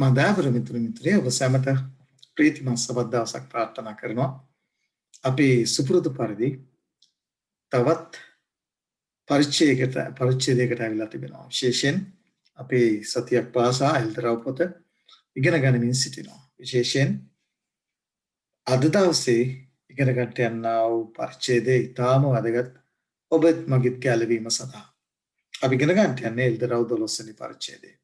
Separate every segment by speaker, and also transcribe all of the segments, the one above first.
Speaker 1: මදාවර මිත්‍රේ ඔබ සැමට ප්‍රීතිමත් සබත් දවසක් ප්‍රාර්ථනා කරනවා. අපි සුපුරුදු පරිදි තවත් පරිච්ඡේදයකට ඇවිල්ලා තිබෙනවා. විශේෂයෙන් අපි සතියක් පාසා එල්තරව පොත ඉගෙන ගනිමින් සිටිනවා. විශේෂයෙන් අද දවසේ ඉගෙන ගන්නට යනා වූ පරිච්ඡේදය ඉතාම වැදගත් ඔබත් මගිත් ගැලවීම සඳහා. අපි ඉගෙන ගන්නට යන්නේ එල්තරව 12 වෙනි පරිච්ඡේදය.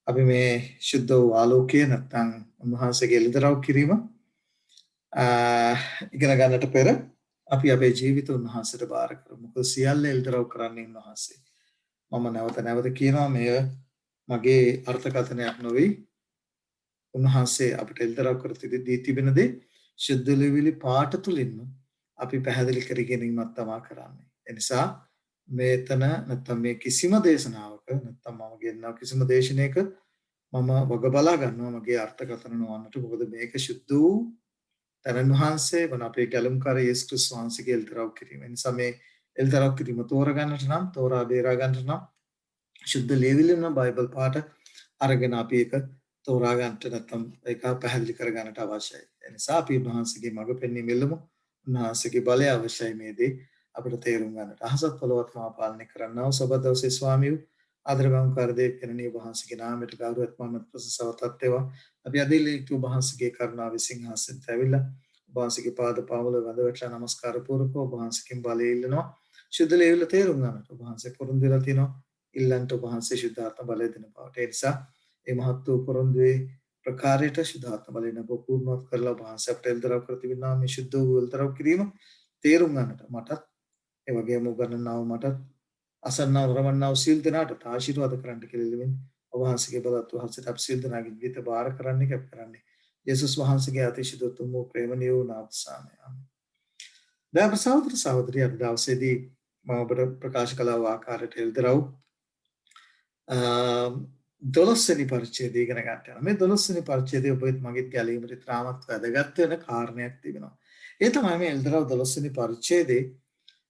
Speaker 1: අපි මේ ශුද්ධ වූ ආලෝකය නැත්නම් උන්වහන්සේගේ එළිදරව් කිරීම ඉගෙන ගන්නට පෙර අපි අපේ ජීවිත උන්වහන්සේට බාර කරමු. මොකද සියල්ල එළිදරව් කරන්නේ උන්වහන්සේ. මම නැවත නැවත කියනවා මෙය මගේ අර්ථකථනයක් නොවේ. උන්වහන්සේ අපිට එළිදරව් කර දී තිබෙන දේ ශුද්ධ ලිවිලි පාඨ තුලින්ම අපි පැහැදිලි කර ගැනීමක් තමයි කරන්නේ. ඒ නිසා මේතන නැත්නම් මේ කිසිම දේශනාවක නැත්නම් මම කියනවා කිසිම දේශනාවක මම වග බලා ගන්නවා මගේ අර්ථකථන නොවන්නට. මොකද මේක සුද්ධ වූ තරණ වහන්සේ වන අපේ ගැලුම්කාර යේසුස් ක්‍රිස්තුස් වහන්සේගේ එල්තරව් කිරීම. ඒ නිසා මේ එල්තරව් කිරීම තෝරගන්නට නම් තෝරා බේරා ගන්නට නම් සුද්ධ ලේවිලින බයිබල් පාඨ අරගෙන අපි ඒක තෝරා ගන්නට නැත්නම් ඒක පැහැදිලි කර ගන්නට අවශ්‍යයි. ඒ නිසා අපි වහන්සේගේ මඟ පෙන්වීම මෙල්ලමු. උන්වහන්සේගේ බලය අවශ්‍යයි මේ දේ අපිට තේරුම් ගන්නට. අහසත් පොළොවත් මා පාලනය කරන්නා වූ සබත් දවසේ ස්වාමීන් ආදරවන්කාර දේව කෙරණී වහන්සේගේ නාමයට ගෞරවවත් මම ප්‍රසසවතත් වේවා. අපි අදිලිතු වහන්සේගේ කරුණාව සිංහාසනයට ඇවිල්ලා වහන්සේගේ පාද පාමුල වැඳ වැටලා নমස්කාර පූර්වකව වහන්සේකින් බලය ඉල්ලනවා. ශුද්ධ ලේවිල තේරුම් ගන්නට වහන්සේ පොරොන්දු වෙලා තිනවා. ඉල්ලන්ට වහන්සේ ශුද්ධාත්ම බලය දෙන බවට. ඒ නිසා මේ මහත් වූ පොරොන්දුවේ ප්‍රකාරයට ශුද්ධාත්ම බලය නබ පූර්ණවත් කරලා වහන්සේ අපට එල්තරව කර තිබෙනවා. මේ ශුද්ධ වූ එල්තරව කිරීම තේරුම් ගන්නට මටත් ඒ වගේම උගන්වනව මටත් අසන්නව රවන්නව සීල් දනාට ආශිර්වාද කරන්න කියලා ඉල්ලමින් ඔබ වහන්සේගේ බලත් වහන්සේට අප සීල් දනාගේ ජීවිත බාර කරන්නේ කැප කරන්නේ යේසුස් වහන්සේගේ අතිශය උතුම් වූ ප්‍රේමණීය වූ නාමසාමය. දැන් සහෝදර සහෝදරිය අද දවසේදී මම ඔබට ප්‍රකාශ කළ ආකාරයට එල්දරව් 12 වෙනි පරිච්ඡේදය ඉගෙන ගන්න යනවා. මේ 12 වෙනි පරිච්ඡේදය ඔබත් මගෙත් ගැලීමට ත්‍රාමත් වැදගත් වෙන කාරණයක් තිබෙනවා. ඒ තමයි මේ එල්දරව් 12 වෙනි පරිච්ඡේදයේ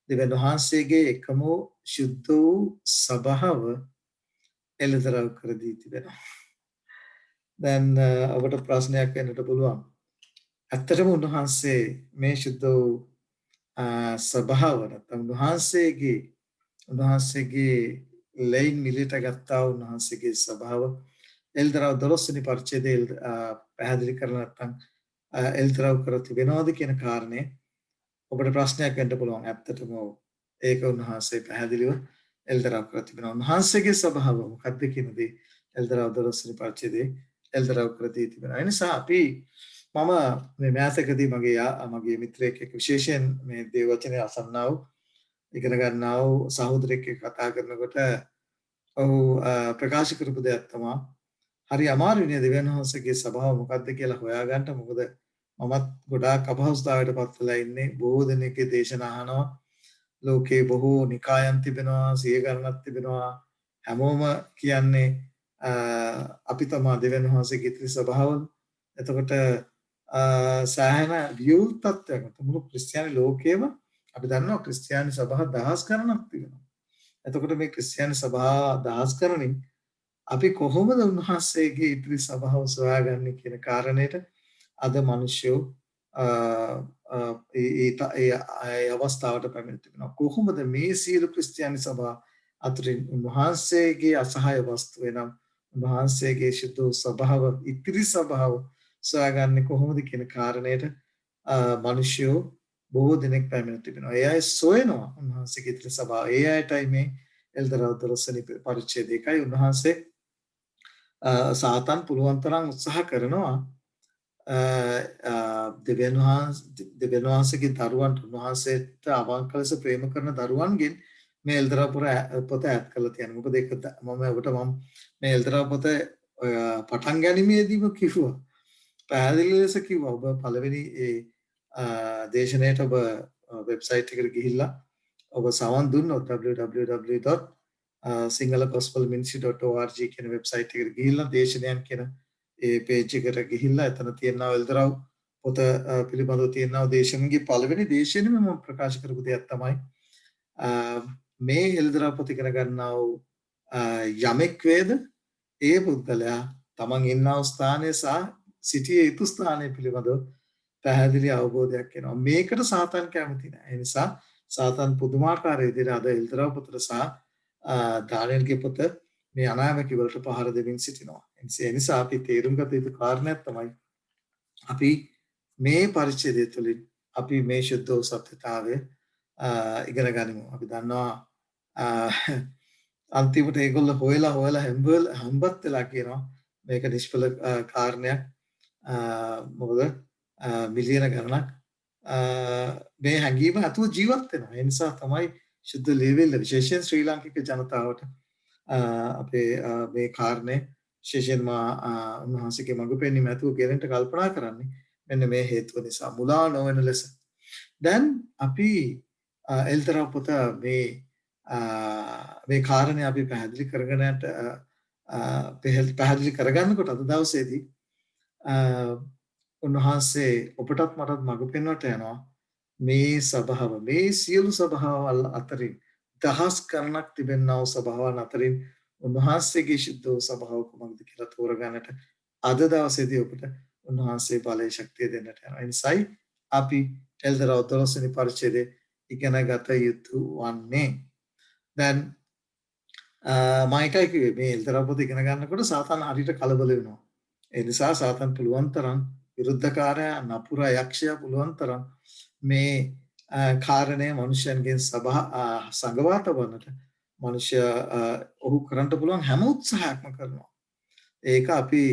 Speaker 1: දෙවියන් වහන්සේගේ එකම ශුද්ධ වූ සබාව එළිදරව් කර දී තිබෙනවා. දැන් ඔබට ප්‍රශ්නයක් වෙන්නට පුළුවන්. ඇත්තටම උන්වහන්සේ මේ ශුද්ධ වූ සබාව නැත්නම් උන්වහන්සේගේ ලයින් මිලිට ගත්තා උන්වහන්සේගේ සබාව එළිදරව් 12 වෙනි පරිච්ඡේදයේ පැහැදිලි කරලා නැත්නම් එළිදරව් කර තිබෙනවද කියන කාරණේ ඔබට ප්‍රශ්නයක් වෙන්න පුළුවන්. ඇත්තටම ඒක උන්වහන්සේ පැහැදිලිව එල්තරව් කර තිබෙනවා. උන්වහන්සේගේ ස්වභාවය මොකක්ද කියන දේ එල්තරව් 12 වෙනි පරිච්ඡේදයේ එල්තරව් කර දී තිබෙනවා. ඒ නිසා අපි මම මේ මෑතකදී මගේ මිත්‍රයෙක් එක්ක විශේෂයෙන් මේ දේව වචනේ අසන්නා වූ ඉගෙන ගන්නා වූ සහෝදරයෙක් එක්ක කතා කරනකොට ඔහු ප්‍රකාශ කරපු දෙයක් තමයි හරි අමාරු නේ දෙවියන් වහන්සේගේ ස්වභාවය මොකක්ද කියලා හොයාගන්න. මොකද මමත් ගොඩාක් අපහසුතාවයට පත් වෙලා ඉන්නේ. බොහෝ දෙනෙක්ගේ දේශනා අහනවා. ලෝකේ බොහෝ නිකායන් තිබෙනවා, සිය ගණනක් තිබෙනවා. හැමෝම කියන්නේ අපි තමයි දෙවියන් වහන්සේගේ ඉතිරි ස්වභාවය. එතකොට සාහන වියුල් තත්ත්වයක් මුළු ක්‍රිස්තියානි ලෝකයේම අපි දන්නවා ක්‍රිස්තියානි සභා දහස් ගණනක් තිබෙනවා. එතකොට මේ ක්‍රිස්තියානි සභා දහස් ගණනින් අපි කොහොමද උන්වහන්සේගේ ඉතිරි ස්වභාව සොයාගන්නේ කියන කාරණේට අද මිනිස්සු ඒ අවස්ථාවට පැමිණ තිබෙනවා. කොහොමද මේ සියලු ක්‍රිස්තියානි සභා අතරින් උන්වහන්සේගේ අසහාය වස්තුව එනම් උන්වහන්සේගේ ශුද්ධ ස්වභාව ඉතිරි ස්වභාව සොයාගන්නේ කොහොමද කියන කාරණේට මිනිස්සු බොහෝ දෙනෙක් පැමිණ තිබෙනවා. ඒ අය සොයනවා උන්වහන්සේගේ ඉතිරි ස්වභාව. ඒ අයටයි මේ එල්තරව් 12 වෙනි පරිච්ඡේදයකයි උන්වහන්සේ සාතන් පුළුවන් තරම් උත්සාහ කරනවා දෙවියන් වහන්සේගේ දරුවන්ට උන්වහන්සේට අවංක ලෙස ප්‍රේම කරන දරුවන්ගෙන් මේ එල්තරව් පොත ඈත් කරලා තියෙනවා. මොකද ඒක මම මේ එල්තරව් පොත පටන් ගැනීමේදීම කිව්වා. පැහැදිලි ලෙස කිව්වා ඔබ පළවෙනි ඒ දේශනාවට ඔබ වෙබ්සයිට් එකට ගිහිල්ලා ඔබ සවන් දුන්නොත් www.singalagospelministry.org කියන වෙබ්සයිට් එකට ගිහිල්ලා දේශනයන් කියන ඒ පේජ් එකට ගිහිල්ලා එතන තියෙනවා එල්තරව් පොත පිළිබඳව තියෙනවා දේශනගේ පළවෙනි දේශනෙම මම ප්‍රකාශ කරපු දෙයක් තමයි මේ එල්තරව් පොත ඉගෙන ගන්නා වූ යමෙක් වේද ඒ පුද්ගලයා තමන් ඉන්නා ස්ථානයේ සහ සිටියේ යුතු ස්ථානයේ පිළිබඳව පැහැදිලි අවබෝධයක් එනවා. මේකට සාතන් කැමති නැහැ. ඒ නිසා සාතන් පුදුමාකාර විදිහට අද එල්තරව පුතට සහ දානියල්ගේ පුත මේ අනාවැකි වලට පහර දෙමින් සිටිනවා. ඒ නිසා අපි තේරුම් ගත යුතු කාරණයක් තමයි අපි මේ පරිච්ඡේදය තුළින් අපි මේ සුද්ධ සත්‍යතාවය ඉගෙන ගනිමු. අපි දන්නවා අන්තිමට ඒගොල්ලෝ හොයලා හම්බත් වෙලා කියනවා මේක නිෂ්ඵල කාරණයක්. මොකද මිලියන ගණනක් මේ හැඟීම අතුව ජීවත් වෙනවා. ඒ නිසා තමයි සුද්ධ ලේවිල්ල විශේෂයෙන් ශ්‍රී ලාංකික ජනතාවට අපේ මේ කාරණේ විශේෂයෙන්ම උන්වහන්සේගේ මඟ පෙන්වීම ඇතුව ගෙරෙන්ට කල්පනා කරන්නේ මෙන්න මේ හේතුව නිසා මුලා නොවන ලෙස. දැන් අපි එල්තරව පොත මේ කාරණේ අපි පැහැදිලි කරගන්නකොට අද දවසේදී උන්වහන්සේ ඔබටත් මටත් මඟ පෙන්වන්නට යනවා මේ සබාව මේ සියලු සබාවල් අතරින් දහස් ගණනක් තිබෙනා වූ සබාවන් අතරින් උන්වහන්සේගේ ශුද්ධ සබාව කුමක්ද කියලා තෝරගන්නට අද දවසේදී ඔබට උන්වහන්සේ බලය ශක්තිය දෙන්නට යනවා. ඒ නිසායි අපි එල්දරව 12 වෙනි පරිච්ඡේදයේ ඉගෙන ගත යුතු වන්නේ. දැන් මම එකයි කිව්වේ මේ එල්දරව පොත ඉගෙන ගන්නකොට සාතන් හරියට කලබල වෙනවා. ඒ නිසා සාතන් පුළුවන් තරම් විරුද්ධකාරයා නපුර යක්ෂයා පුළුවන් තරම් මේ කාරණය මනුෂ්‍යයන්ගෙන් සංගවා තබන්නට මනුෂ්‍ය ඔහු කරන්න පුළුවන් හැම උත්සාහයක්ම කරනවා. ඒක අපි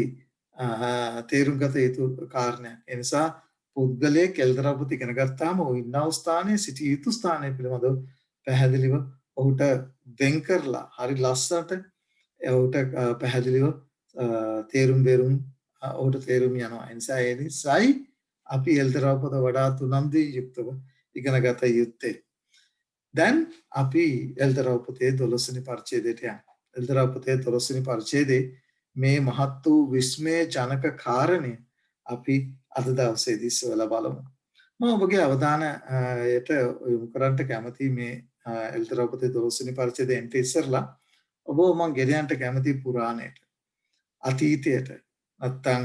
Speaker 1: තේරුම් ගත යුතු කාරණයක්. ඒ නිසා පුද්ගලයෙක් එල්දරපොත ඉගෙන ගත්තාම ඔහු ඉන්නා ස්ථානයේ සිටිය යුතු ස්ථානය පිළිබඳව පැහැදිලිව ඔහුට වෙන් කරලා හරි ලස්සනට ඔහුට පැහැදිලිව තේරුම් ඔහුට තේරුම් යනවා. ඒ නිසා ඒ නිසායි අපි එල්දරපොත වඩා තුනන්දී යුක්තව ඉගෙන ගත යුත්තේ. දැන් අපි එල්දරපොතේ 12 වෙනි පරිච්ඡේදයට යමු. එල්දරපොතේ 12 වෙනි පරිච්ඡේදයේ මේ මහත් වූ විස්මය ජනක කාරණය අපි අද දවසේදී සොයලා බලමු. මම ඔබගේ අවධානයට යොමු කරන්න කැමති මේ එල්දරපොතේ 12 වෙනි පරිච්ඡේදයෙන් ඉස්සරලා ඔබ මම ගෙනියන්න කැමති පුරාණයට අතීතයට නැත්තම්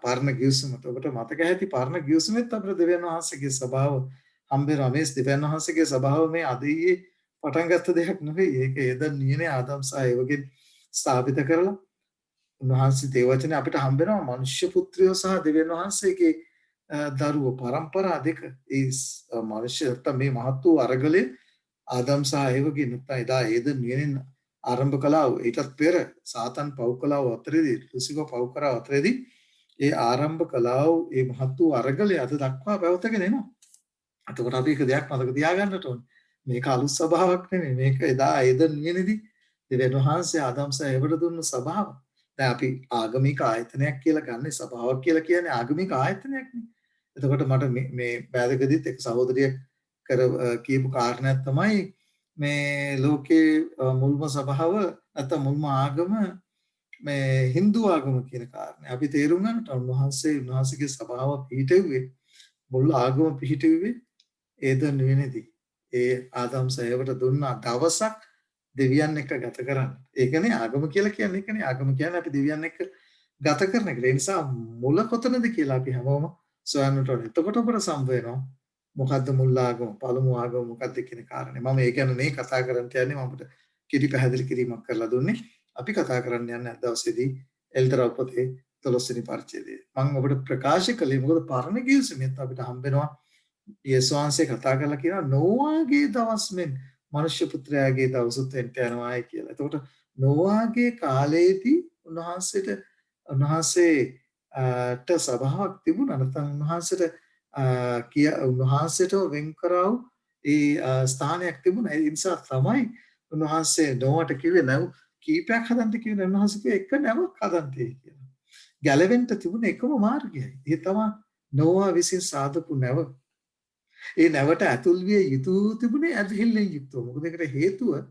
Speaker 1: පරණ ගිවිසුමට. ඔබට මතක ඇති පරණ ගිවිසුමෙත් අපේ දෙවියන් වහන්සේගේ ස්වභාව හම්බෙනවා. මේ දෙවියන් වහන්සේගේ ස්වභාව මේ අදීයේ පටන් ගත්ත දෙයක් නෙවෙයි. ඒක එදන් නියනේ ආදම් සහ ඒවගේ ස්ථාපිත කරලා උන්වහන්සේ දේවචනේ අපිට හම්බ වෙනවා මනුෂ්‍ය පුත්‍රයෝ සහ දෙවියන් වහන්සේගේ දරුවෝ පරම්පරා දෙක. ඒ මනුෂ්‍යත්ව මේ මහත් වූ අරගලේ ආදම් සහ ඒවගේ නැත්නම් එදා ඒද නියනෙන් ආරම්භ කළා. ඊටත් පෙර සාතන් පව් කළා අතරේදී ලුසිෆර් පව් කරා අතරේදී ඒ ආරම්භ කළා ඒ මහත් වූ අරගලේ අද දක්වා පැවතගෙන එනවා. එතකොට අපි එක දෙයක් මතක තියාගන්නට ඕනේ. මේක අලුත් ස්වභාවයක් නෙමෙයි. මේක එදා ඒද නියනේදී දෙවියන් වහන්සේ ආදම් සහ ඒවට දුන්න ස්වභාව. දැන් අපි ආගමික ආයතනයක් කියලා ගන්න සභාවක් කියලා කියන්නේ ආගමික ආයතනයක් නේ. එතකොට මට මේ බෑදකදීත් එක සහෝදරියක් කියපු කාරණයක් තමයි මේ ලෝකේ මුල්ම සභාව නැත්නම් මුල්ම ආගම මේ Hindu ආගම කියන කාරණේ. අපි තේරුම් ගන්නට උන්වහන්සේගේ සභාව පිහිටෙව්වේ මුල් ආගම පිහිටෙව්වේ ඒද නෙවෙයිදී. ඒ ආදම් සේවට දුන්නා දවසක් දෙවියන් එක්ක ගත කරන්න. ඒකනේ ආගම කියලා කියන්නේ. ඒකනේ ආගම කියන්නේ අපි දෙවියන් එක්ක ගත කරන එක. ඒ නිසා මුල කොතනද කියලා අපි හැමෝම සොයන්නට ඕනේ. එතකොට අපට සම්බ වෙනවා මොකද්ද මුල් ආගම, පළමු ආගම මොකද්ද කියන කාරණේ. මම ඒ කියන්නේ මේ කතා කරන්න යන්නේ මම අපිට කිරි පැහැදිලි කිරීමක් කරලා දුන්නේ. අපි කතා කරන්න යන්නේ අද දවසේදී එල්දරව් පොතේ 12 වෙනි පරිච්ඡේදය. මම ඔබට ප්‍රකාශ කළේ මොකද පරණ ගිවිසුමෙත් අපිට හම්බ වෙනවා යේසුස් වහන්සේ කතා කරලා කියනවා නෝවාගේ දවස් මෙන් මනුෂ්‍ය පුත්‍රයාගේ දවසුත් එන්ට යනවායි කියලා. එතකොට නෝවාගේ කාලයේදී උන්වහන්සේට සභාවක් තිබුණා. නැත්නම් උන්වහන්සේට වෙන් කරව ඒ ස්ථානයක් තිබුණා. ඒ නිසා තමයි උන්වහන්සේ නෝවට කිව්වේ නැව් කීපයක් හදන්න කිව්වේ. උන්වහන්සේ කිව්වේ එක නැවක් හදන්න කියලා. ගැලවෙන්න තිබුණ එකම මාර්ගයයි. ඒ තමයි නෝවා විසින් සාදපු නැව. ඒ නැවට ඇතුල් විය යුතු තිබුණේ ඇදහිල්ලෙන් යුක්තව. මොකද ඒකට හේතුව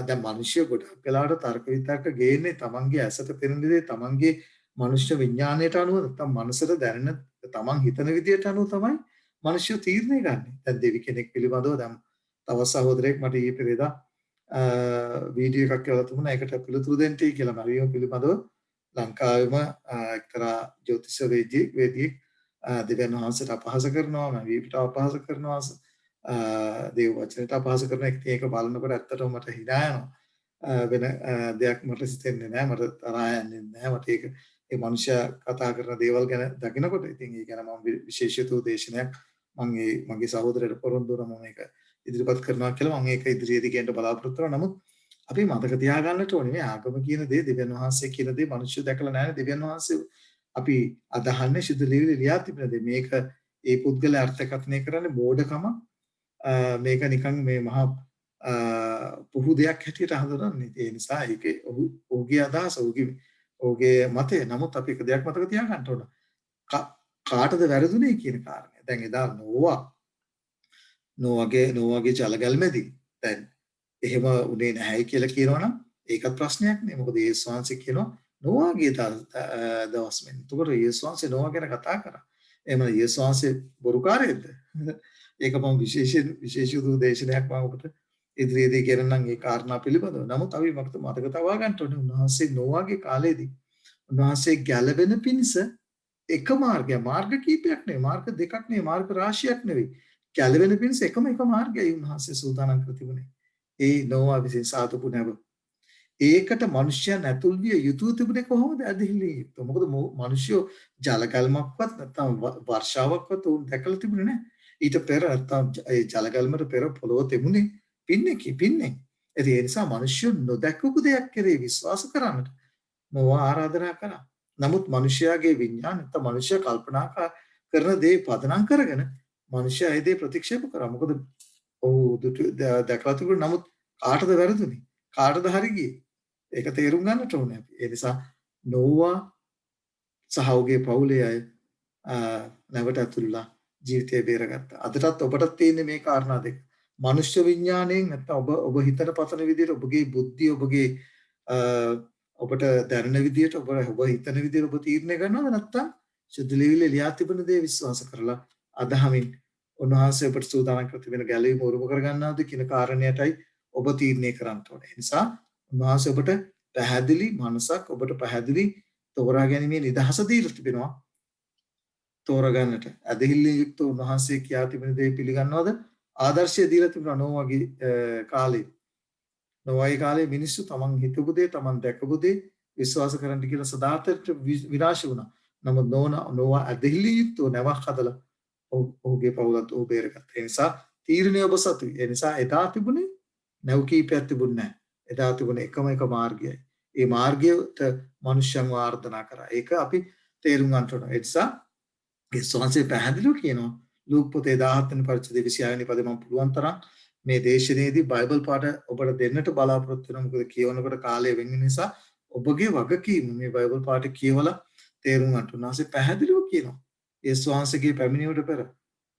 Speaker 1: දැන් මිනිස්සු ගොඩක් වෙලාවට තර්ක විතර්ක ගේන්නේ තමන්ගේ ඇසට පෙනෙන දේ තමන්ගේ මනුෂ්‍ය විඥාණයට අනුව නැත්නම් මනසට දැනෙන තමන් හිතන විදියට අනුව තමයි මිනිස්සු තීරණය ගන්න. දැන් දෙවි කෙනෙක් පිළිබඳව දැන් තව සහෝදරයෙක් මට ඊයේ පෙරේදා වීඩියෝ එකක් කරලා තිබුණා. ඒකට පිළිතුරු දෙන්නයි කියලා මරියම් පිළිබඳව ලංකාවෙම එක්තරා ජ්‍යොතිෂ වේදිකෙක් දෙවියන් වහන්සේට අපහාස කරනවා, මවීපිට අපහාස කරනවා, දේව වචනයට අපහාස කරන එක බලනකොට ඇත්තටම මට හිනා යනවා. වෙන දෙයක් මට හිතෙන්නේ නැහැ, මට තරහා යන්නේ නැහැ. මට ඒක ඒ මනුෂ්‍යයා කතා කරන දේවල් ගැන දකිනකොට ඉතින් ඒ ගැන මම විශේෂිත දේශනයක් මගේ සහෝදරයට පොරොන්දු වුණා මම ඒක ඉදිරිපත් කරනවා කියලා මම ඒක ඉදිරියේදී කියන්න බලාපොරොත්තු වෙනවා. නමුත් අපි මතක තියාගන්නට ඕනේ මේ ආගම කියන දේ දෙවියන් වහන්සේ කියන දේ මිනිස්සු දැකලා නැහැ. දෙවියන් වහන්සේ අපි අදහන්නේ සුදු ලියවිලි ලියා තිබෙන දේ. මේක ඒ පුද්ගලයා අර්ථකථනය කරන්නේ මෝඩකම. මේක නිකන් මේ මහා පුහු දෙයක් හැටියට හඳුනන්නේ. ඒ නිසා ඒකේ ඔහුගේ අදහස ඔහුගේ මතය. නමුත් අපි එක දෙයක් මතක තියාගන්න ඕන. කාටද වැරදුනේ කියන කාරණය. දැන් එදා නෝවාගේ ජලගල්මැදි දැන් එහෙම උනේ නැහැයි කියලා කියනවනම් ඒකත් ප්‍රශ්නයක් නේ. මොකද යේසුස් වහන්සේ කියනවා නෝවාගේ දවස් මෙන්න. එතකොට යේසුස් වහන්සේ නෝවා ගැන කතා කරා. එහෙම යේසුස් වහන්සේ බොරුකාරයෙක්ද? ඒක මම විශේෂ දේශනයක් මම ඔබට ඉදිරියේදී කියනනම් ඒ කාරණා පිළිබඳව. නමුත් අපි මතක තබා ගන්න ඕනේ උන්වහන්සේ නෝවාගේ කාලේදී උන්වහන්සේ ගැලවෙන පිණිස එක මාර්ග කීපයක් නෙවෙයි, මාර්ග දෙකක් නෙවෙයි, මාර්ග රාශියක් නෙවෙයි. ගැලවෙන පිණිස එක මාර්ගයයි උන්වහන්සේ සූදානම් කර තිබුණේ. ඒ නෝවා විසින් සාතුපු නැව. ඒකට මිනිසයන් ඇතුල් විය යුතුව තිබුණේ කොහොමද? ඇදහිලි යුතුව. මොකද මිනිස්සු ජලකල්මක්වත් නැත්නම් වර්ෂාවක්වත් උන් දැකලා තිබුණේ නැහැ. ඊට පෙර නැත්නම් ඒ ජලකල්මට පෙර පොළොව තිබුණේ පින්නේ. ඒ නිසා මිනිස්සු නොදැකපු දෙයක් කෙරේ විශ්වාස කරන්නට නෝවා ආරාධනා කරා. නමුත් මිනිසයාගේ විඥාන නැත්නම් මිනිසයා කල්පනා කරන දේ පදනම් කරගෙන මිනිසයා ඒ දේ ප්‍රතික්ෂේප කරා. මොකද දැකලා තිබුණා. නමුත් කාටද වැරදුනේ? කාටද හරි ගියේ? ඒක තේරුම් ගන්නට ඕනේ අපි. ඒ නිසා නෝවා සහ ඔහුගේ පවුලේ අය නැවට ඇතුල්ලා ජීවිතය බේරගත්තා. අදටත් ඔබට තියෙන්නේ මේ කාරණා දෙක. මනුෂ්‍ය විඥාණයෙන් නැත්නම් ඔබ හිතන පතන විදිහට ඔබගේ බුද්ධිය ඔබට දැනෙන විදිහට ඔබ හිතන විදිහට ඔබ තීරණය කරනවද නැත්නම් සුදු ලියවිලි ලියා තිබෙන දේ විශ්වාස කරලා අදහමින් උන්වහන්සේ ඔබට සූදානම් කර තිබෙන ගැලවීම උරුම කරගන්නවද කියන කාරණයටයි ඔබ තීරණය කරන්න ඕනේ. ඒ නිසා උන්වහන්සේ ඔබට පැහැදිලි මනසක් ඔබට පැහැදිලි තෝරා ගැනීමේ නිදහස දීලා තිබෙනවා. තෝරගන්නට ඇදහිල්ලෙන් යුක්ත උන්වහන්සේ කියා තිබෙන දේ පිළිගන්නවද? ආදර්ශය දීලා තිබුණා නෝවාගේ කාලේ. නෝවාගේ කාලේ මිනිස්සු තමන් හිතපු දේ තමන් දැකපු දේ විශ්වාස කරන්න කියලා සදාතට විනාශ වුණා. නමුත් නෝවා ඇදහිල්ලෙන් යුක්තව නැවක් හදලා ඔහුගේ පවුලත් ඔහු බේරගත්තා. ඒ නිසා තීරණය ඔබ සතුයි. ඒ නිසා එදා තිබුණේ නැව් කීපයක් තිබුණේ නැහැ. එදා තිබුණේ එකම මාර්ගයයි. ඒ මාර්ගයට මිනිස්යන්ව ආර්දනා කරා. ඒක අපි තේරුම් ගන්න ඕන. ඒ නිසා ඒ සංසේ පැහැදිලිව කියනවා ලූක් පොතේ 17 වෙනි පරිච්ඡේදයේ 26 වෙනි පදේ මම පුළුවන් තරම් මේ දේශනාවේදී බයිබල් පාඩ ඔබට දෙන්නට බලාපොරොත්තු වෙනවා. මොකද කියවනකොට කාලය වෙන නිසා ඔබගේ වගකීම මේ බයිබල් පාඩ කියවලා තේරුම් ගන්න ඕන. වාසේ පැහැදිලිව කියනවා. ඒ ස්වාංශගේ පැමිණීමට පෙර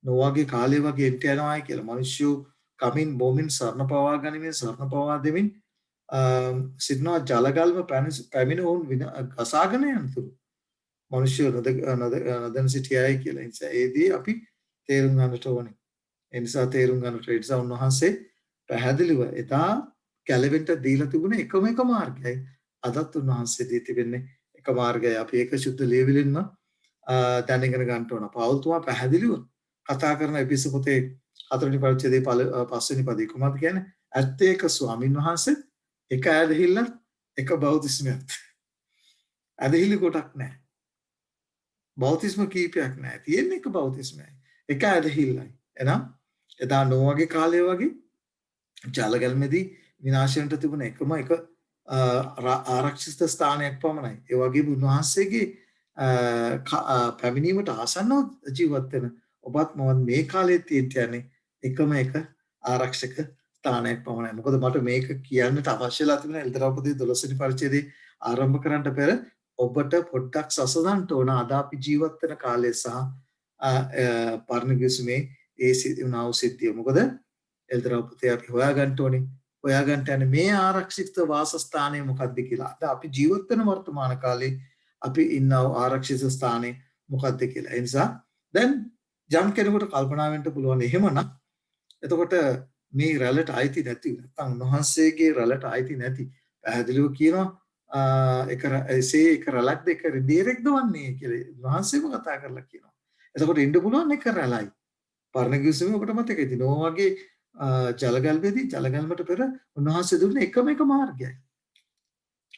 Speaker 1: නෝවාගේ කාලය වගේ එන්ට යනවායි කියලා මිනිස්සු කමින් බොමින් සරණ පවා ගනිමින් සරණ පවා දෙමින් සිඩ්නවා ජලගල්ම පැමිණ වුන් ගසාගෙන යනතුරු මිනිස්සු නදන සිටියයි කියලා. ඒ නිසා ඒදී අපි තේරුම් ගන්නට ඕනේ. ඒ නිසා තේරුම් ගන්නට ඒ නිසා උන්වහන්සේ පැහැදිලිව එදා ගැලවෙන්න දීලා තිබුණේ එකම මාර්ගයයි. අදත් උන්වහන්සේ දී තිබෙන්නේ එක මාර්ගයයි. අපි ඒක සුද්ධ ලියවිලින්ම දැනගෙන ගන්න ඕන. පෞල්තුමා පැහැදිලිව කතා කරන එපිස පොතේ 4 වෙනි පරිච්ඡේදයේ 5 වෙනි පදේ කොහොමද කියන්නේ? ඇත්තේක ස්වාමින් වහන්සේ එක ඇදහිල්ල එක බෞද්ධිස්මයක්. ඇදහිලි කොටක් නැහැ. බෞද්ධිස්ම කීපයක් නැහැ. තියෙන්නේ එක බෞද්ධිස්මයි. එක ඇදහිල්ලයි. එහෙනම් එදා නෝවාගේ කාලය වගේ ජලගල්මේදී විනාශ වෙන්න තිබුණ එකම ආරක්ෂිත ස්ථානයක් පමණයි. ඒ වගේම උන්වහන්සේගේ පැමිණීමට ආසන්නව ජීවත් වෙන ඔබත් මම මේ කාලේ තියෙන්නේ එකම ආරක්ෂක ස්ථානයක් පමණයි. මොකද මට මේක කියන්නට අවශ්‍යලා තිබුණ එල්දරපොතේ 12 වෙනි පරිච්ඡේදයේ ආරම්භ කරන්න පෙර ඔබට පොඩ්ඩක් සසඳන්න ඕන අද අපි ජීවත් වෙන කාලය සහ පරණ කිවිසුමේ ඒ සිදුවන සිද්ධිය. මොකද එල්දරපොතේ අපි හොයාගන්න ඕනේ. හොයාගන්න යන්නේ මේ ආරක්ෂිත වාසස්ථානය මොකක්ද කියලා. අද අපි ජීවත් වෙන වර්තමාන කාලේ අපි ඉන්නව ආරක්ෂිත ස්ථානේ මොකක්ද කියලා. ඒ නිසා දැන් යම් කෙනෙකුට කල්පනා වෙන්න පුළුවන් එහෙමනම් එතකොට මේ රැළට අයිති නැති නැත්නම් උන්වහන්සේගේ රැළට අයිති නැති පැහැදිලිව කියනවා එසේ එක රැලක් දෙක රිදීරෙක්ද වන්නේ කියලා උන්වහන්සේම කතා කරලා කියනවා. එතකොට ඉන්න පුළුවන් එක රැලයි. පරණ කිවිසුමේ ඔබට මතකයි. ඉතින් ඕ වගේ ජලගල්පෙදී ජලගල්මට පෙර උන්වහන්සේ දුන්නේ එකම එක මාර්ගයයි.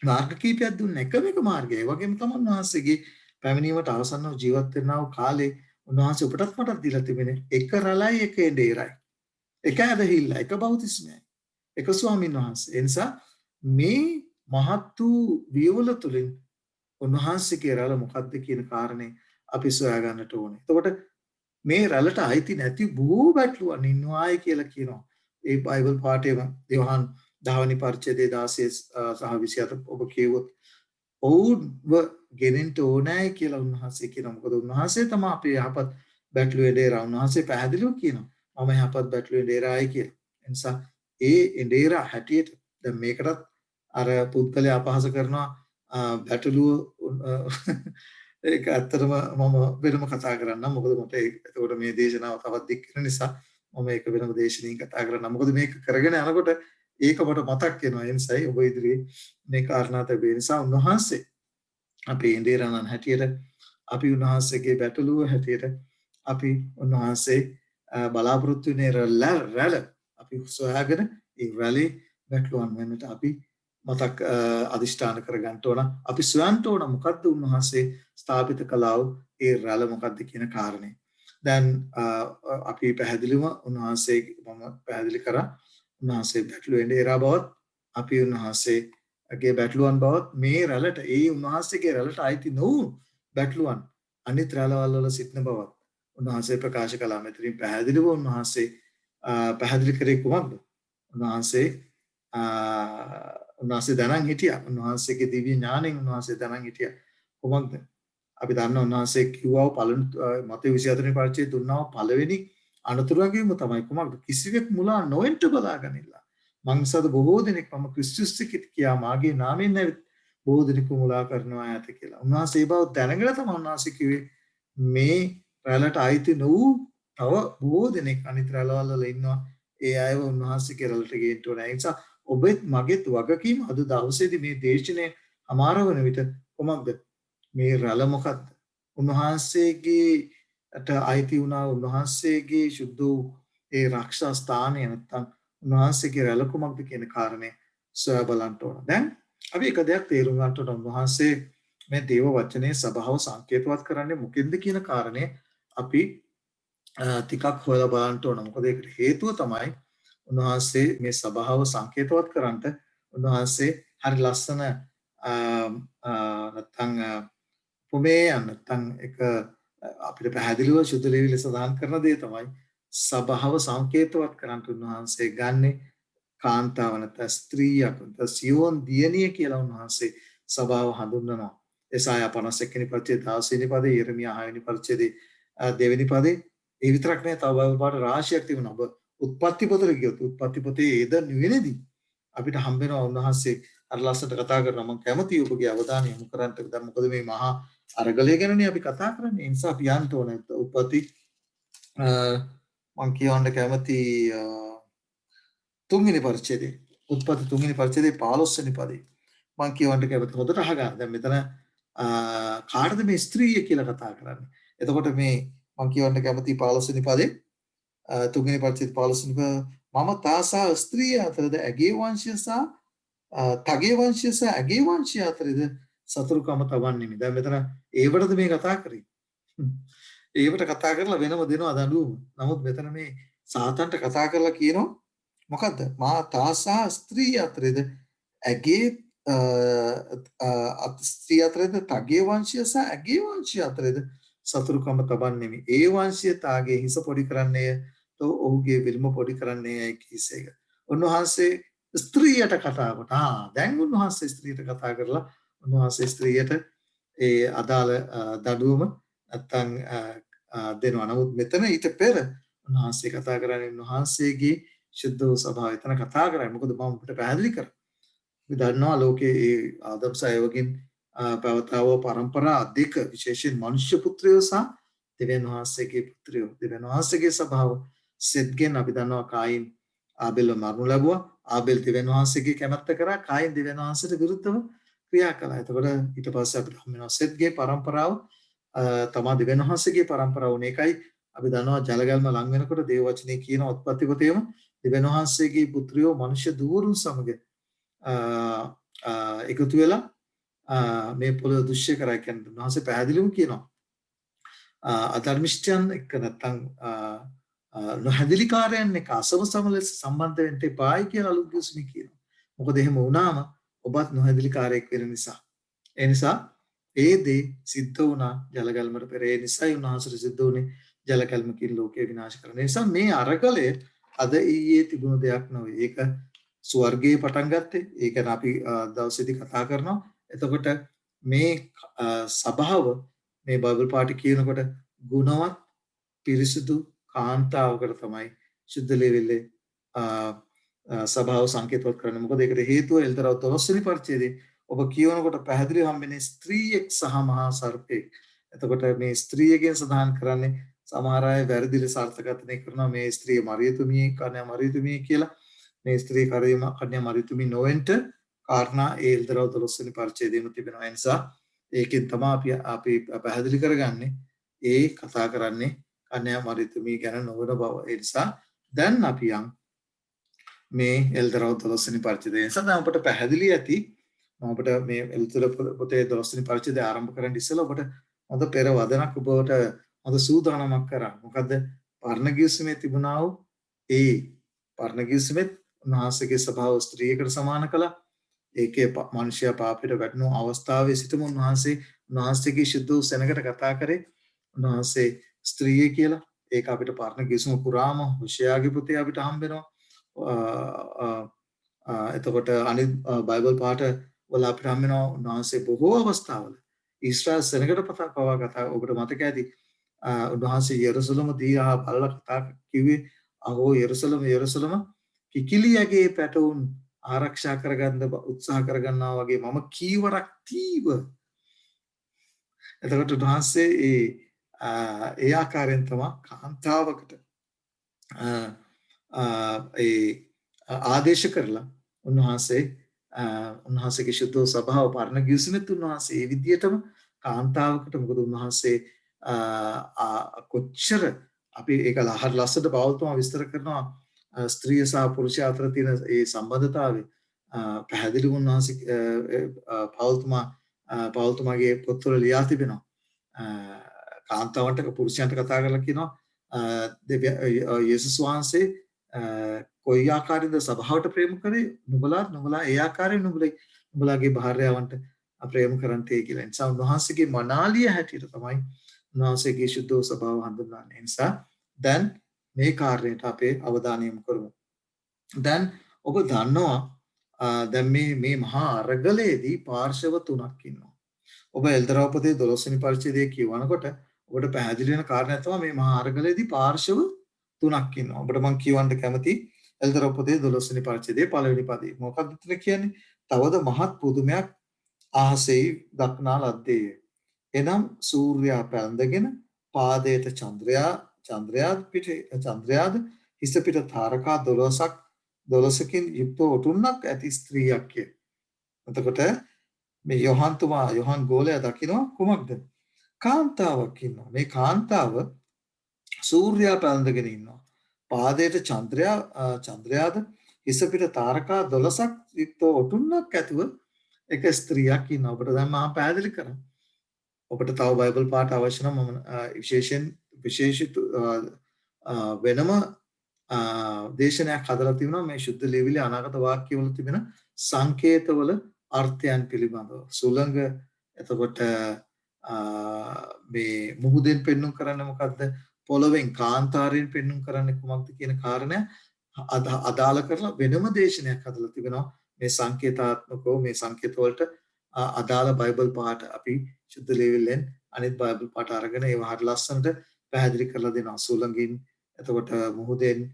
Speaker 1: මාර්ග කීපයක් දුන්නේ එකම එක මාර්ගයයි. ඒ වගේම තමයි උන්වහන්සේගේ පැමිණීමට අවසන්ව ජීවත් වෙනා වූ කාලේ උන්වහන්සේ ඔබටත් මටත් දීලා තිබෙන එක රැළයි එක එඬේරයි. එක ඇදහිල්ල එක බෞතිස්මයයි. එක ස්වාමීන් වහන්සේ. ඒ නිසා මේ මහත් වූ වියවල තුලින් උන්වහන්සේගේ රැළ මොකක්ද කියන කාරණේ අපි සොයා ගන්නට ඕනේ. එතකොට මේ රැළට අයිති නැති බොහෝ බැටළුවන් ඉන්නවායි කියලා කියනවා. ඒ බයිබල් පාඨයේම යෝහන් 10 වෙනි පරිච්ඡේදයේ 16 සහ 27 ඔබ කියවොත් ඔවුන්ව ගෙනෙන්න ඕනෑයි කියලා උන්වහන්සේ කියනවා. මොකද උන්වහන්සේ තමයි අපේ යහපත් බැටළුවේ ඩේරා. උන්වහන්සේ පැහැදිලිව කියනවා මම යහපත් බැටළුවේ ඩේරායි කියලා. ඒ නිසා ඒ ඩේරා හැටියට දැන් මේකටත් අර පුද්ගලයා අපහාස කරනවා බැටළුව ඒක ඇත්තටම මම වෙනම කතා කරන්නම්. මොකද මට ඒකට මේ දේශනාව තවත් දික් වෙන නිසා මම ඒක වෙනම දේශනකින් කතා කරන්නම්. මොකද මේක කරගෙන යනකොට ඒක මට මතක් වෙනවා. ඒ නිසායි ඔබ ඉදිරියේ මේ කාරණා තිබේ නිසා උන්වහන්සේ අපේ ඉන්දිරාණන් හැටියට අපි උන්වහන්සේගේ බැටළුව හැටියට අපි උන්වහන්සේ බලාපොරොත්තු වෙන රැළ අපි සොයාගෙන ඒ රැළේ බැටළුවන් වෙන්නට අපි මතක් අදිෂ්ඨාන කරගන්න ඕන. අපි සොයන්න ඕන මොකද්ද උන්වහන්සේ ස්ථාපිත කළා වූ ඒ රැළ මොකද්ද කියන කාරණේ. දැන් අපි පැහැදිලිව උන්වහන්සේ මම පැහැදිලි කරා උන්වහන්සේ බැටළුවෙන් එරා බවත් අපි උන්වහන්සේගේ බැටළුවන් බවත් මේ රැළට ඒ උන්වහන්සේගේ රැළට අයිති නොවුණු බැටළුවන් අනිත් රැළවල් වල සිටින බවත් උන්වහන්සේ ප්‍රකාශ කළා. මෙතනින් පැහැදිලිව උන්වහන්සේ පැහැදිලි කරේ කුමක්ද? උන්වහන්සේ දැනන් හිටියා. උන්වහන්සේගේ දිව්‍ය ඥාණයෙන් උන්වහන්සේ දැනන් හිටියා. කොහොමද? අපි දන්නවා උන්වහන්සේ කිව්වා පළවෙනි මතේ 24 වෙනි පරිච්ඡේදයේ දුන්නා පළවෙනි අනතුරුවගේම තමයි කොහොමද? කිසිවෙක් මුලා නොවෙන්න බලාගනින්න. මංසද බොහෝ දෙනෙක් මම ක්‍රිස්තුස් කියා මාගේ නාමයෙන් ඇවිත් බොහෝ දෙනෙකු මුලා කරනවා ඈත කියලා. උන්වහන්සේ ඒ බව දැනගෙන තමයි උන්වහන්සේ කිව්වේ මේ රැළට අයිති නොවූ තව බොහෝ දෙනෙක් අනිත් රැළවල් වල ඉන්නවා. ඒ අයව උන්වහන්සේගේ රැළට ගේන්න ඕනේ. ඒ නිසා ඔබෙත් මගෙත් වගකීම අද දවසේදී මේ දේශනේ අමාර වන විට කොහොමද මේ රැළ මොකක්ද? උන්වහන්සේගේට අයිති වුණා උන්වහන්සේගේ සුද්ධ වූ ඒ රක්ෂා ස්ථානය නැත්තම් උන්වහන්සේගේ රැළ කුමක්ද කියන කාරණේ සොයා බලන්න ඕන. දැන් අපි එක දෙයක් තේරුම් ගන්නට ඕන. උන්වහන්සේ මේ දේව වචනේ සබාව සංකේතවත් කරන්නේ මොකෙන්ද කියන කාරණේ අපි ටිකක් හොයලා බලන්න ඕන. මොකද ඒකට හේතුව තමයි උන්වහන්සේ මේ සබාව සංකේතවත් කරන්නට උන්වහන්සේ හරි ලස්සන නැත්තම් උපමේය නැත්තම් එක අපිට පැහැදිලිව සුදු ලෙවිල සඳහන් කරන දේ තමයි සබාව සංකේතවත් කරන්නට උන්වහන්සේ ගන්නේ කාන්තාව නැත්නම් ස්ත්‍රියක් නැත්නම් සියෝන් දියණිය කියලා උන්වහන්සේ සබාව හඳුන්වනවා. එසායා 51 වෙනි පරිච්ඡේදය 16 වෙනි පදේ යෙරමියා 6 වෙනි පරිච්ඡේදයේ 2 වෙනි පදේ ඒ විතරක් නෙවෙයි තව බයිබල් පාඩ රාශියක් තිබුණා. ඔබ උත්පත්ති පොතේ ගියොත් උත්පත්ති පොතේ ඒද නිවෙනේදී අපිට හම්බ වෙනවා උන්වහන්සේ අර ලස්සනට කතා කරනවා. මම කැමතියි ඔබගේ අවධානය යොමු කරන්නට. දැන් මොකද මේ මහා අරගලය ගැනනේ අපි කතා කරන්නේ. ඒ නිසා අපි යන්න ඕනේ උත්පත්ති මම කියවන්න කැමති 3 වෙනි පරිච්ඡේදයේ උත්පත්ති 3 වෙනි පරිච්ඡේදයේ 15 වෙනි පදේ මම කියවන්න කැමති. හොඳට අහගන්න. දැන් මෙතන කාටද මේ ස්ත්‍රිය කියලා කතා කරන්නේ? එතකොට මේ මම කියවන්න කැමති 15 වෙනි පදේ 3 වෙනි පරිච්ඡේදයේ 15 වෙනි පද මම තාසා ස්ත්‍රිය අතරද ඇගේ වංශය සහ තගේ වංශය සහ ඇගේ වංශය අතරද සතුරුකම තවන්නේ. දැන් මෙතන ඒවටද මේ කතා කරේ. ඒවට කතා කරලා වෙනම දෙනවා දඬුවම. නමුත් මෙතන මේ සාතන්ට කතා කරලා කියනවා මොකද්ද? මා තාසා ස්ත්‍රිය අතරද ඇගේ ස්ත්‍රිය අතරද තගේ වංශය සහ ඇගේ වංශය අතරද සතුරුකම තබන්නේ. ඒ වංශය තාගේ හිස පොඩි කරන්නේය તો ඔහුගේ විල්ම පොඩි කරන්නේයයි කීසේක. උන්වහන්සේ ස්ත්‍රියට කතා කරා. දැන් උන්වහන්සේ ස්ත්‍රියට කතා කරලා උන්වහන්සේ ස්ත්‍රියට ඒ අදාළ දඩුවම නැත්තම් දෙනවා. නමුත් මෙතන ඊට පෙර උන්වහන්සේ කතා කරන්නේ උන්වහන්සේගේ ශුද්ධ වූ ස්වභාවය එතන කතා කරන්නේ. මොකද මම ඔබට පැහැදිලි කරා. අපි දන්නවා ලෝකයේ ඒ ආදම් සයවකින් පැවතාව පරම්පරා දෙක විශේෂයෙන් මනුෂ්‍ය පුත්‍රයෝ සහ දෙවියන් වහන්සේගේ පුත්‍රයෝ. දෙවියන් වහන්සේගේ ස්වභාව සෙත්ගෙන් අපි දන්නවා කායින් ආබෙල්ව මරණු ලැබුවා. ආබෙල් දෙවියන් වහන්සේගේ කැමැත්ත කරා. කායින් දෙවියන් වහන්සේට විරුද්ධව ක්‍රියා කළා. එතකොට ඊට පස්සේ අපිට හම් වෙනවා සෙත්ගේ පරම්පරාව තමා දෙවියන් වහන්සේගේ පරම්පරාව වුණ එකයි අපි දන්නවා ජලගල්ම ලං වෙනකොට දේව වචනේ කියන උත්පත්ති පොතේම දෙවියන් වහන්සේගේ පුත්‍රයෝ මනුෂ්‍ය දූවරුන් සමග එකතු වෙලා මේ පොළොව දුෂ්‍ය කරා කියන්නේ උන්වහන්සේ පැහැදිලිවම කියනවා අධර්මිෂ්ඨයන් එක්ක නැත්තම් නොහැදිලිකාරයන් එක්ක අසවසම ලෙස සම්බන්ධ වෙන්න එපායි කියලා අලුත් ගිවිසුමේ කියනවා. මොකද එහෙම වුණාම ඔබත් නොහැදිලිකාරයෙක් වෙන නිසා. ඒ නිසා ඒ දේ සිද්ධ වුණා ජලගල්මට පෙර. ඒ නිසායි උන්වහන්සේට සිද්ධ වුණේ ජලකල්මකින් ලෝකේ විනාශ කරන. ඒ නිසා මේ අරගලය අද ඊයේ තිබුණු දෙයක් නෙවෙයි. ඒක ස්වර්ගයේ පටන් ගත්තේ. ඒක අපි දවසේදී කතා කරනවා. එතකොට මේ සභාව මේ බයිබල් පාඨය කියනකොට ගුණවත් පිරිසිදු කාන්තාවකට තමයි සුද්ධ ලේවිල්ලේ සභාව සංකේතවත් කරන්නේ. මොකද ඒකට හේතුව එල්තරව 12 වෙනි පරිච්ඡේදයේ ඔබ කියවනකොට පැහැදිලිව හම්බෙන්නේ ස්ත්‍රියෙක් සහ මහා සර්පෙක්. එතකොට මේ ස්ත්‍රියගෙන් සඳහන් කරන්නේ සමහර අය වැරදි ලෙස අර්ථකථනය කරනවා මේ ස්ත්‍රිය මරියතුමිය කන්‍යා මරියතුමිය කියලා. මේ ස්ත්‍රී කන්‍යා මරියතුමිය නොවෙන්ට කාරණා ඒ එල්තරව 12 වෙනි පරිච්ඡේදයේම තිබෙනවා. ඒ නිසා ඒකෙන් තමයි අපි පැහැදිලි කරගන්නේ ඒ කතා කරන්නේ කන්‍යා මරියතුමිය ගැන නොවන බව. ඒ නිසා දැන් අපි යම් මේ එල්තරව 12 වෙනි පරිච්ඡේදය නිසා දැන් අපට පැහැදිලි ඇති අපට මේ එල්තර පොතේ 12 වෙනි පරිච්ඡේදය ආරම්භ කරන්න ඉස්සෙල්ලා ඔබට හොඳ පෙර වදනක් ඔබට හොඳ සූදානමක් කරා. මොකද පරණ ගිවිසුමේ තිබුණා වූ ඒ පරණ ගිවිසුමෙත් උන්වහන්සේගේ ස්වභාව ස්ත්‍රියකට සමාන කළා. ඒකේ මනුෂ්‍යයා පාපයට වැටෙන අවස්ථාවේ සිටම උන්වහන්සේගේ ශුද්ධ වූ සෙනඟට කතා කරේ උන්වහන්සේ ස්ත්‍රිය කියලා. ඒක අපිට පරණ ගිවිසුම පුරාම හොෂයාගේ පොතේ අපිට හම්බ වෙනවා. එතකොට අනිත් බයිබල් පාඨ වල අපිට හම් වෙනවා උන්වහන්සේ බොහෝ අවස්ථාවල ඊශ්‍රායල් සෙනඟට පවා කතා ඔබට මතක ඇති උන්වහන්සේ යෙරුසලම දිහා බලලා කතා කිව්වේ අහෝ යෙරුසලම කිකිලියගේ පැටවුන් ආරක්ෂා කරගන්න උත්සාහ කරගන්නවා වගේ මම කීවරක් තීව. එතකොට උන්වහන්සේ ඒ ආකාරයෙන් තමයි කාන්තාවකට ඒ ආදේශ කරලා උන්වහන්සේගේ ශුද්ධ සභාව පරණ ගිවිසුමෙත් උන්වහන්සේ ඒ විදිහටම කාන්තාවකට මොකද උන්වහන්සේ කොච්චර අපි ඒක ලස්සට පෞල්තුමා විස්තර කරනවා ස්ත්‍රිය සහ පුරුෂයා අතර තියෙන ඒ සම්බන්ධතාවය පැහැදිලිව උන්වහන්සේ පෞල්තුමාගේ පොත්වල ලියා තිබෙනවා. කාන්තාවන්ට පුරුෂයන්ට කතා කරලා කියනවා යේසුස් වහන්සේ කොයි ආකාරයෙන්ද සභාවට ප්‍රේම කරේ නුඹලා ඒ ආකාරයෙන් නුඹලාගේ භාර්යාවන්ට ප්‍රේම කරන්තේ කියලා. ඒ නිසා උන්වහන්සේගේ මනාලිය හැටියට තමයි උන්වහන්සේගේ ශුද්ධ ස්වභාව හඳුන්වන්නේ. ඒ නිසා දැන් මේ කාර්යයට අපේ අවධානය යොමු කරමු. දැන් ඔබ දන්නවා දැන් මේ මහා අරගලයේදී පාර්ශව තුනක් ඉන්නවා. ඔබ එල්දරව් පොතේ 12 වෙනි පරිච්ඡේදයේ කියවනකොට ඔබට පැහැදිලි වෙන කාරණයක් තමයි මේ මහා අරගලයේදී පාර්ශව තුනක් ඉන්නවා. ඔබට මම කියවන්න කැමති එල්දරව් පොතේ 12 වෙනි පරිච්ඡේදයේ පළවෙනි පදේ. මොකක්ද උත්තර කියන්නේ? තවද මහත් පුදුමයක් අහසෙහි දක්නා ලද්දේය. එනම් සූර්යයා පැලඳගෙන පාදයට චන්ද්‍රයාද හිස පිට තාරකා 12කින් යුක්ත ඔටුන්නක් ඇති ස්ත්‍රියක්ය. එතකොට මේ යොහන් ගෝලයා දකිනවා කුමක්ද? කාන්තාවක් ඉන්නවා. මේ කාන්තාව සූර්යයා පැලඳගෙන ඉන්නවා. පාදයට චන්ද්‍රයාද හිස පිට තාරකා 12ක් යුක්ත ඔටුන්නක් ඇතුව එක ස්ත්‍රියක් ඉන්නවා. ඔබට දැන් මම පැහැදිලි කරා. ඔබට තව බයිබල් පාඨ අවශ්‍ය නම් මම විශේෂිත වෙනම දේශනයක් හදලා තිබුණා මේ ශුද්ධ ලේවිලි අනාගත වාක්‍යවල තිබෙන සංකේතවල අර්ථයන් පිළිබඳව. සුළඟ එතකොට මේ මුහුදෙන් පෙන්눔 කරන්නේ මොකද්ද? පොළවෙන් කාන්තාරයෙන් පෙන්눔 කරන්නේ කුමක්ද කියන කාරණය අදාළ කරලා වෙනම දේශනයක් හදලා තිබෙනවා. මේ සංකේතාත්මකව මේ සංකේත වලට අදාළ බයිබල් පාඨ අපි ශුද්ධ ලේවිල්ලෙන් අනිත් බයිබල් පාඨ අරගෙන ඒවා හරිය ලස්සනට පැහැදිලි කරලා දෙනවා. සුළඟින් එතකොට මුහුදෙන්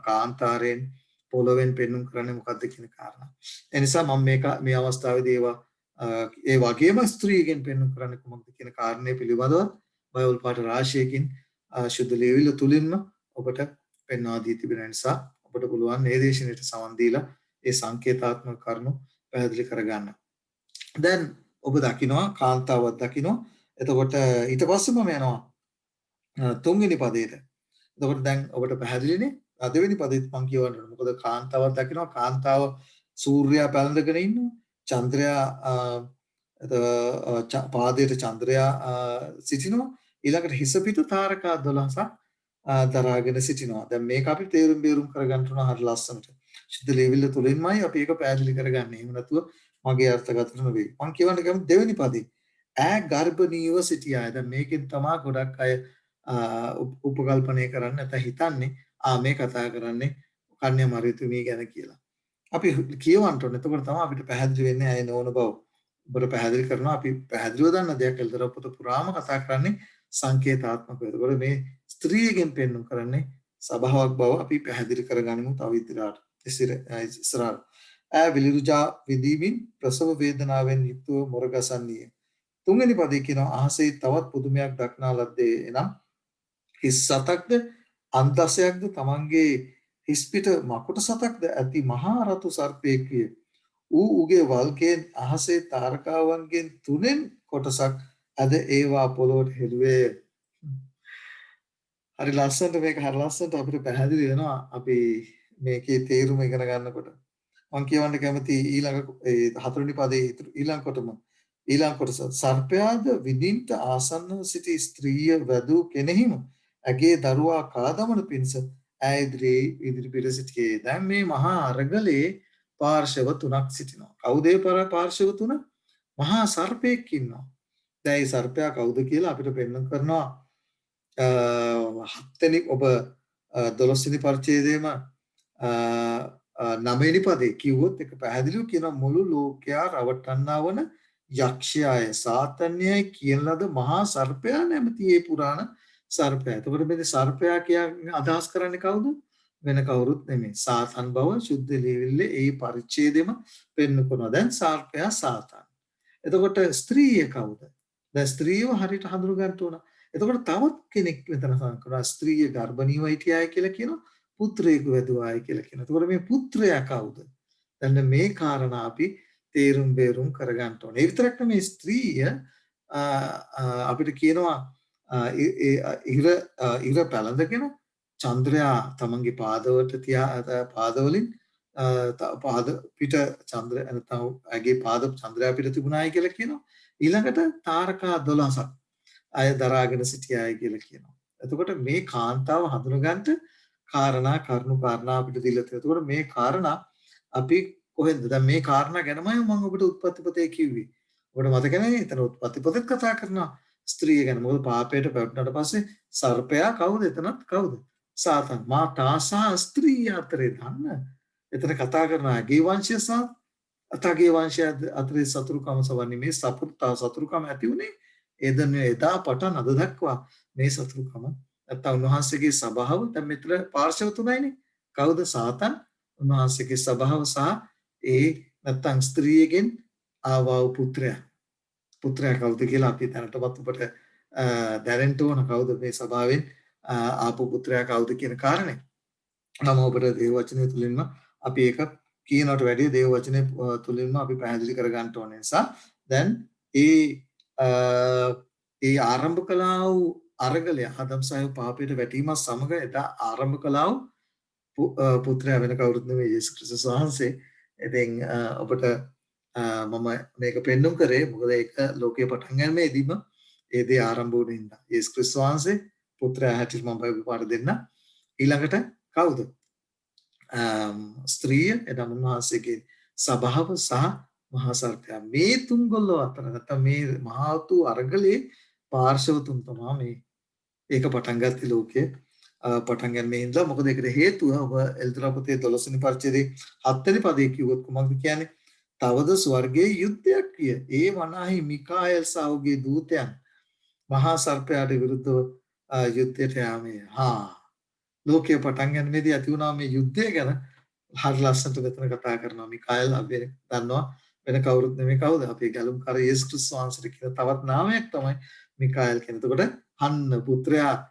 Speaker 1: කාන්තාරයෙන් පොළවෙන් පෙන්눔 කරන්නේ මොකද්ද කියන කාරණා. ඒ නිසා මම මේ අවස්ථාවේදී ඒ වගේම ස්ත්‍රියකින් පෙන්눔 කරන්නේ කුමක්ද කියන කාරණේ පිළිබඳව බයිබල් පාඨ රාශියකින් ශුද්ධ ලේවිල්ල තුලින්ම ඔබට පෙන්වා දී තිබෙන නිසා ඔබට පුළුවන් මේ දේශනෙට සමන් දීලා ඒ සංකේතාත්මක කරුණු පැහැදිලි කරගන්න. දැන් ඔබ දකිනවා කාන්තාවක් දකිනවා. එතකොට ඊට පස්සේ මම යනවා තුන්වෙනි පදයට. එතකොට දැන් ඔබට පැහැදිලිනේ දෙවෙනි පදෙත් මම කියවන්න ඕනේ. මොකද කාන්තාවක් දකිනවා කාන්තාව සූර්යයා පැලඳගෙන ඉන්නවා. චන්ද්‍රයා පාදයට චන්ද්‍රයා සිටිනවා. ඊළඟට හිස පිට තාරකා 12ක් දරාගෙන සිටිනවා. දැන් මේක අපි තේරුම් බේරුම් කරගන්න උන හරි ලස්සනට. ශුද්ධ ලේවිල්ල තුලින්මයි අපි ඒක පැහැදිලි කරගන්නේ. එහෙම නැතුව මගේ අර්ථකථන නෙවෙයි. මම කියවන්න කැමති දෙවෙනි පදේ. ඈ ගර්භණීයව සිටියාය. දැන් මේකෙන් තමයි ගොඩක් අය උපකල්පනය කරන්නේ නැත්නම් හිතන්නේ මේ කතා කරන්නේ කන්‍යා මරිතුමිය ගැන කියලා. අපි කියවන්න ඕනේ. එතකොට තමයි අපිට පැහැදිලි වෙන්නේ ඇය නොවන බව. ඔබට පැහැදිලි කරනවා අපි පැහැදිලිව දන්න දෙයක් එල්දර පොත පුරාම කතා කරන්නේ සංකේතාත්මකව. එතකොට මේ ස්ත්‍රියගෙන් පෙන්වු කරන්නේ සබාවක් බව අපි පැහැදිලි කරගනිමු තව ඉස්සරහට. ඈ විලිරුජා විදීමින් ප්‍රසව වේදනාවෙන් යුක්තව මොරගසන්නීය. තුන්වෙනි පදේ කියනවා අහසේ තවත් පුදුමයක් දක්නා ලද්දේ එනම් හිස් සතක්ද අන්තසයක්ද තමන්ගේ හිස් පිට මකුට සතක්ද ඇති මහා රතු සර්පයෙක් විය. ඌගේ වල්කෙන් අහසේ තාරකාවන්ගෙන් තුනෙන් කොටසක් අද ඒවා පොළොවට හෙළුවේ. හරි ලස්සනට මේක හරි ලස්සනට අපිට පැහැදිලි වෙනවා අපි මේකේ තේරුම ඉගෙන ගන්නකොට. මම කියවන්න කැමති ඊළඟ හතරවෙනි පදයේ ඊළඟ කොටස සර්පයාද විඳින්ට ආසන්නව සිටි ස්ත්‍රිය වැදූ කෙනෙහිම ඇගේ දරුවා කාදමන පිණිස ඇය ඉදිරි පිට සිටියේ. දැන් මේ මහා අරගලේ පාර්ශව තුනක් සිටිනවා. කවුද ඒ පාර්ශව තුන? මහා සර්පයෙක් ඉන්නවා. දැන් මේ සර්පයා කවුද කියලා අපිට පෙන්වන්න කරනවා. හත්වෙනි ඔබ 12 වෙනි පරිච්ඡේදයේම 9 වෙනි පදේ කිව්වොත් ඒක පැහැදිලිව කියන මුළු ලෝකයා රවටන්නා වන යක්ෂයාය සාතන්‍යයි කියන ලද මහා සර්පයා නැමැති ඒ පුරාණ සර්පයා. එතකොට මේ සර්පයා කියන්නේ අදහස් කරන්නේ කවුද? වෙන කවුරුත් නෙමෙයි. සාතන් බව සුද්ධ ලේවිල්ලේ ඒ පරිච්ඡේදෙම පෙන්වනවා. දැන් සර්පයා සාතන්. එතකොට ස්ත්‍රිය කවුද? දැන් ස්ත්‍රියව හරියට හඳුනගන්න ඕන. එතකොට තවත් කෙනෙක් මෙතන සංකරා ස්ත්‍රිය ගර්භණීව හිටියායි කියලා කියනවා. පුත්‍රයෙකු වැදුවායි කියලා කියනවා. එතකොට මේ පුත්‍රයා කවුද? දැන් මේ කාරණා අපි තේරුම් බේරුම් කරගන්න ඕනේ. ඒ විතරක් නෙමෙයි ස්ත්‍රිය අපිට කියනවා ඉර පැලඳගෙන චන්ද්‍රයා තමන්ගේ පාදවලට පාදවලින් පාද පිට චන්ද්‍ර නැත්නම් ඇගේ පාද චන්ද්‍රයා පිට තිබුණායි කියලා කියනවා. ඊළඟට තාරකා 12ක් අය දරාගෙන සිටියායි කියලා කියනවා. එතකොට මේ කාන්තාව හඳුනගන්න කරුණු කාරණා අපිට දීලා තියෙනවා. එතකොට මේ කාරණා අපි කොහෙන්ද? දැන් මේ කාරණා ගැනමයි මම ඔබට උත්පත්ති පොතේ කිව්වේ. ඔබට මතක නැහැ එතන උත්පත්ති පොතේත් කතා කරනවා ස්ත්‍රිය ගැන. මොකද පාපයට පැවටුණාට පස්සේ සර්පයා කවුද? එතනත් කවුද? සාතන්. මා තාසා ස්ත්‍රිය අතරේ දන්න. එතන කතා කරනවා ගේ වංශය සහ අතගේ වංශය අතරේ සතුරුකම සවන්නේ මේ සතුරුකම ඇති උනේ එදා පටන් අද දක්වා මේ සතුරුකම නැත්නම් උන්වහන්සේගේ සබාව දැන් මෙතන පාර්ශව තුනයිනේ. කවුද? සාතන්, උන්වහන්සේගේ සබාව සහ ඒ නැත්නම් ස්ත්‍රියගෙන් ආවා වූ පුත්‍රයා කවුද කියලා අපි දැනටවත් ඔබට දැනෙන්න ඕන කවුද මේ සබාවෙන් ආපු පුත්‍රයා කවුද කියන කාරණේ. මම ඔබට දේව වචනය තුලින්ම අපි ඒක කියනකට වැඩිය දේව වචනය තුලින්ම අපි පැහැදිලි කර ගන්න ඕන නිසා දැන් ඒ ආරම්භ කළා වූ අරගලය ආදම් සහ පාපයට වැටීමත් සමග එදා ආරම්භ කළා වූ පුත්‍රයා වෙන කවුරුත් නෙවෙයි යේසුස් ක්‍රිස්තුස් වහන්සේ. ඉතින් ඔබට මම මේක පෙන්වුම් කරේ මොකද ඒක ලෝකේ පටන් ගන්නේදීම ඒ දේ ආරම්භ වුණේ ඉඳලා යේසුස් ක්‍රිස්තුස් වහන්සේ පුත්‍රයා හැටියට මම පාර දෙන්න. ඊළඟට කවුද? ස්ත්‍රිය එදා උන්වහන්සේගේ සබාව සහ මහා සර්පයා මේ තුන්ගොල්ලෝ අතර නැත්නම් මේ මහා වූ අරගලේ පාර්ශව තුන් තමයි මේ ඒක පටන් ගත්තේ ලෝකයේ පටන් ගන්න ඉඳලා මොකද ඒකට හේතුව ඔබ එල්තර පොතේ 12 වෙනි පරිච්ඡේදයේ 7 වෙනි පදයේ කිව්වොත් කොහොමද කියන්නේ? තවද ස්වර්ගයේ යුද්ධයක් විය. ඒ වනාහි මිකායල් සහ ඔහුගේ දූතයන් මහා සර්පයාට විරුද්ධව යුද්ධයට යාමේ. ලෝකයේ පටන් ගන්නේදී ඇති වුණා මේ යුද්ධය ගැන හරි ලස්සනට මෙතන කතා කරනවා. මිකායල් අපි දන්නවා වෙන කවුරුත් නෙමෙයි කවුද? අපේ ගැලුම්කර යේසුස් ක්‍රිස්තුස් වහන්සේට කියන තවත් නාමයක් තමයි මිකායල් කියන. එතකොට හන්න පුත්‍රයා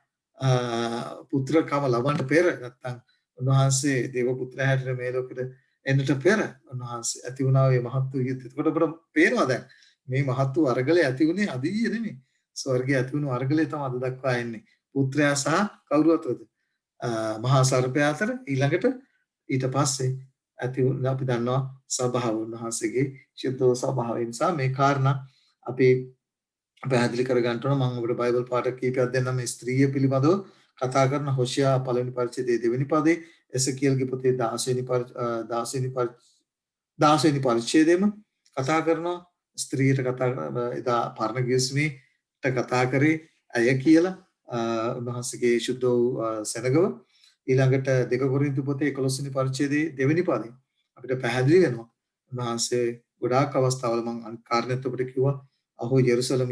Speaker 1: පුත්‍රකම ලබන්න පෙර නැත්නම් උන්වහන්සේ දේව පුත්‍රයා හැටියට මේ ලෝකෙට එන්නට පෙර උන්වහන්සේ ඇති වුණා මේ මහත් වූ යුද්ධය. එතකොට අපිට පේනවා දැන් මේ මහත් වූ අරගලය ඇති වුණේ අදීය නෙමෙයි. ස්වර්ගයේ ඇති වුණු අරගලය තමයි අද දක්වා එන්නේ. පුත්‍රයා සහ කවුරුවත්ද? මහා සර්පයා අතර ඊළඟට ඊට පස්සේ ඇති වුණ අපි දන්නවා සභාව උන්වහන්සේගේ ශුද්ධ සභාව නිසා මේ කාරණා අපි පැහැදිලි කර ගන්න ඕන. මම ඔබට බයිබල් පාඩ කීපයක් දෙන්නම් මේ ස්ත්‍රිය පිළිබඳව කතා කරන හොෂියා පළවෙනි පරිච්ඡේදයේ දෙවෙනි පදේ එසකියල්ගේ පොතේ 16 වෙනි පරිච්ඡේදයේම කතා කරනවා ස්ත්‍රියට කතා කරන එදා පරණ ගිවිසුමේට කතා කරේ ඇය කියලා උන්වහන්සේගේ ශුද්ධ සෙනගව ඊළඟට 2 කොරින්තු පොතේ 11 වෙනි පරිච්ඡේදයේ දෙවෙනි පදේ අපිට පැහැදිලි වෙනවා උන්වහන්සේ ගොඩාක් අවස්ථාවල මම කාරණේත් ඔබට කිව්වා අහෝ යෙරුසලම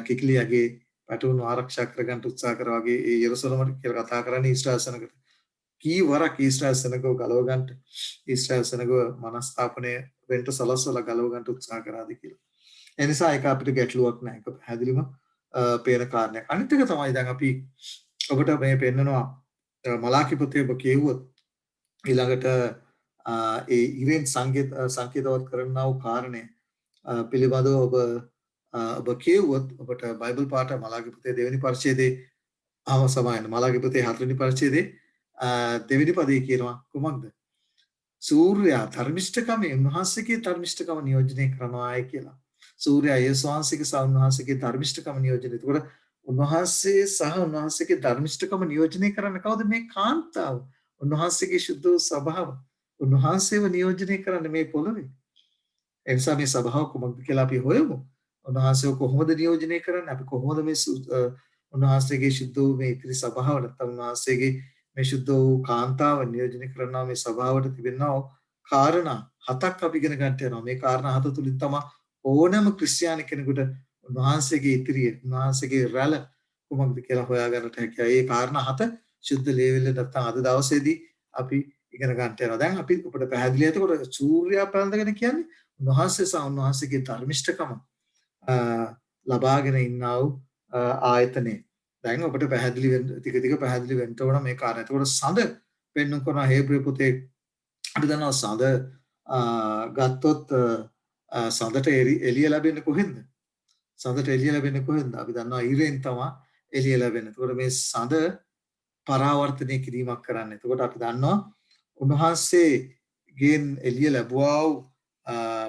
Speaker 1: කිකිලියගේ පැටවුණු ආරක්ෂා කරගන්න උත්සාහ කරා වගේ ඒ යෙරුසලමට කියලා කතා කරන්නේ ඊශ්‍රායල් සෙනගට කී වරක් ඊශ්‍රායල් සෙනගව ගලව ගන්නට ඊශ්‍රායල් සෙනගව මනස්ථාපනය වෙන්න සලස්වලා ගලව ගන්න උත්සාහ කරාද කියලා. ඒ නිසා ඒක අපිට ගැටලුවක් නෑ. ඒක පැහැදිලිම පේන කාරණයක්. අනිත් එක තමයි දැන් අපි ඔබට මේ පෙන්නනවා මලාකි පොතේ ඔබ කියවුවොත් ඊළඟට ඒ ඉරෙන් සංකේතවත් කරන්නා වූ කාරණය පිළිබඳව ඔබ කියවුවොත් ඔබට බයිබල් පාඩ මලාකි පොතේ දෙවෙනි පරිච්ඡේදයේ සමායන මලාකි පොතේ 4 වෙනි පරිච්ඡේදයේ දෙවෙනි පදේ කියනවා කොහොමද? සූර්යයා ධර්මිෂ්ඨකමේ උන්වහන්සේගේ ධර්මිෂ්ඨකම නියෝජනය කරනවායි කියලා. සූර්යයා යේසුස් වහන්සේගේ සහ උන්වහන්සේගේ ධර්මිෂ්ඨකම නියෝජනය. ඒකට උන්වහන්සේ සහ උන්වහන්සේගේ ධර්මිෂ්ඨකම නියෝජනය කරන්න කවුද? මේ කාන්තාව. උන්වහන්සේගේ ශුද්ධ ස්වභාව. උන්වහන්සේව නියෝජනය කරන්න මේ පොළොවේ. එනිසා මේ සභාව කොහොමද කියලා අපි හොයමු. උන්වහන්සේව කොහොමද නියෝජනය කරන්නේ? අපි කොහොමද මේ උන්වහන්සේගේ ශුද්ධ මේ ඉතිරි සභාව නැත්නම් උන්වහන්සේගේ මේ ශුද්ධ වූ කාන්තාව නියෝජනය කරනවා මේ සභාවට තිබෙනා කාරණා 7ක් අපි ඉගෙන ගන්න යනවා. මේ කාරණා 7 තුලින් තමයි ඕනෑම ක්‍රිස්තියානි කෙනෙකුට උන්වහන්සේගේ ඉතිරිය උන්වහන්සේගේ රැළ කොහොමද කියලා හොයාගන්නට හැකියි. මේ කාරණා 7 ශුද්ධ ලේවිල්ල නැත්නම් අද දවසේදී අපි ඉගෙන ගන්න යනවා. දැන් අපි අපිට පැහැදිලි එතකොට සූර්යයා පැලඳගෙන කියන්නේ උන්වහන්සේ සහ උන්වහන්සේගේ ධර්මිෂ්ඨකම ලබාගෙන ඉන්නා වූ ආයතනේ. දැන් ඔබට පැහැදිලි වෙන්න ටික පැහැදිලි වෙන්න ඕන මේ කාරණා. එතකොට සඳ පෙන්වන කරන හේබ්‍ර පොතේ අපි දන්නවා සඳ ගත්තොත් සඳට එළිය ලැබෙන්නේ කොහෙන්ද? සඳට එළිය ලැබෙන්නේ කොහෙන්ද? අපි දන්නවා ඉරෙන් තමයි එළිය ලැබෙන්නේ. එතකොට මේ සඳ පරාවර්තනය කිරීමක් කරන්නේ. එතකොට අපි දන්නවා උන්වහන්සේගෙන් එළිය ලැබුවා වූ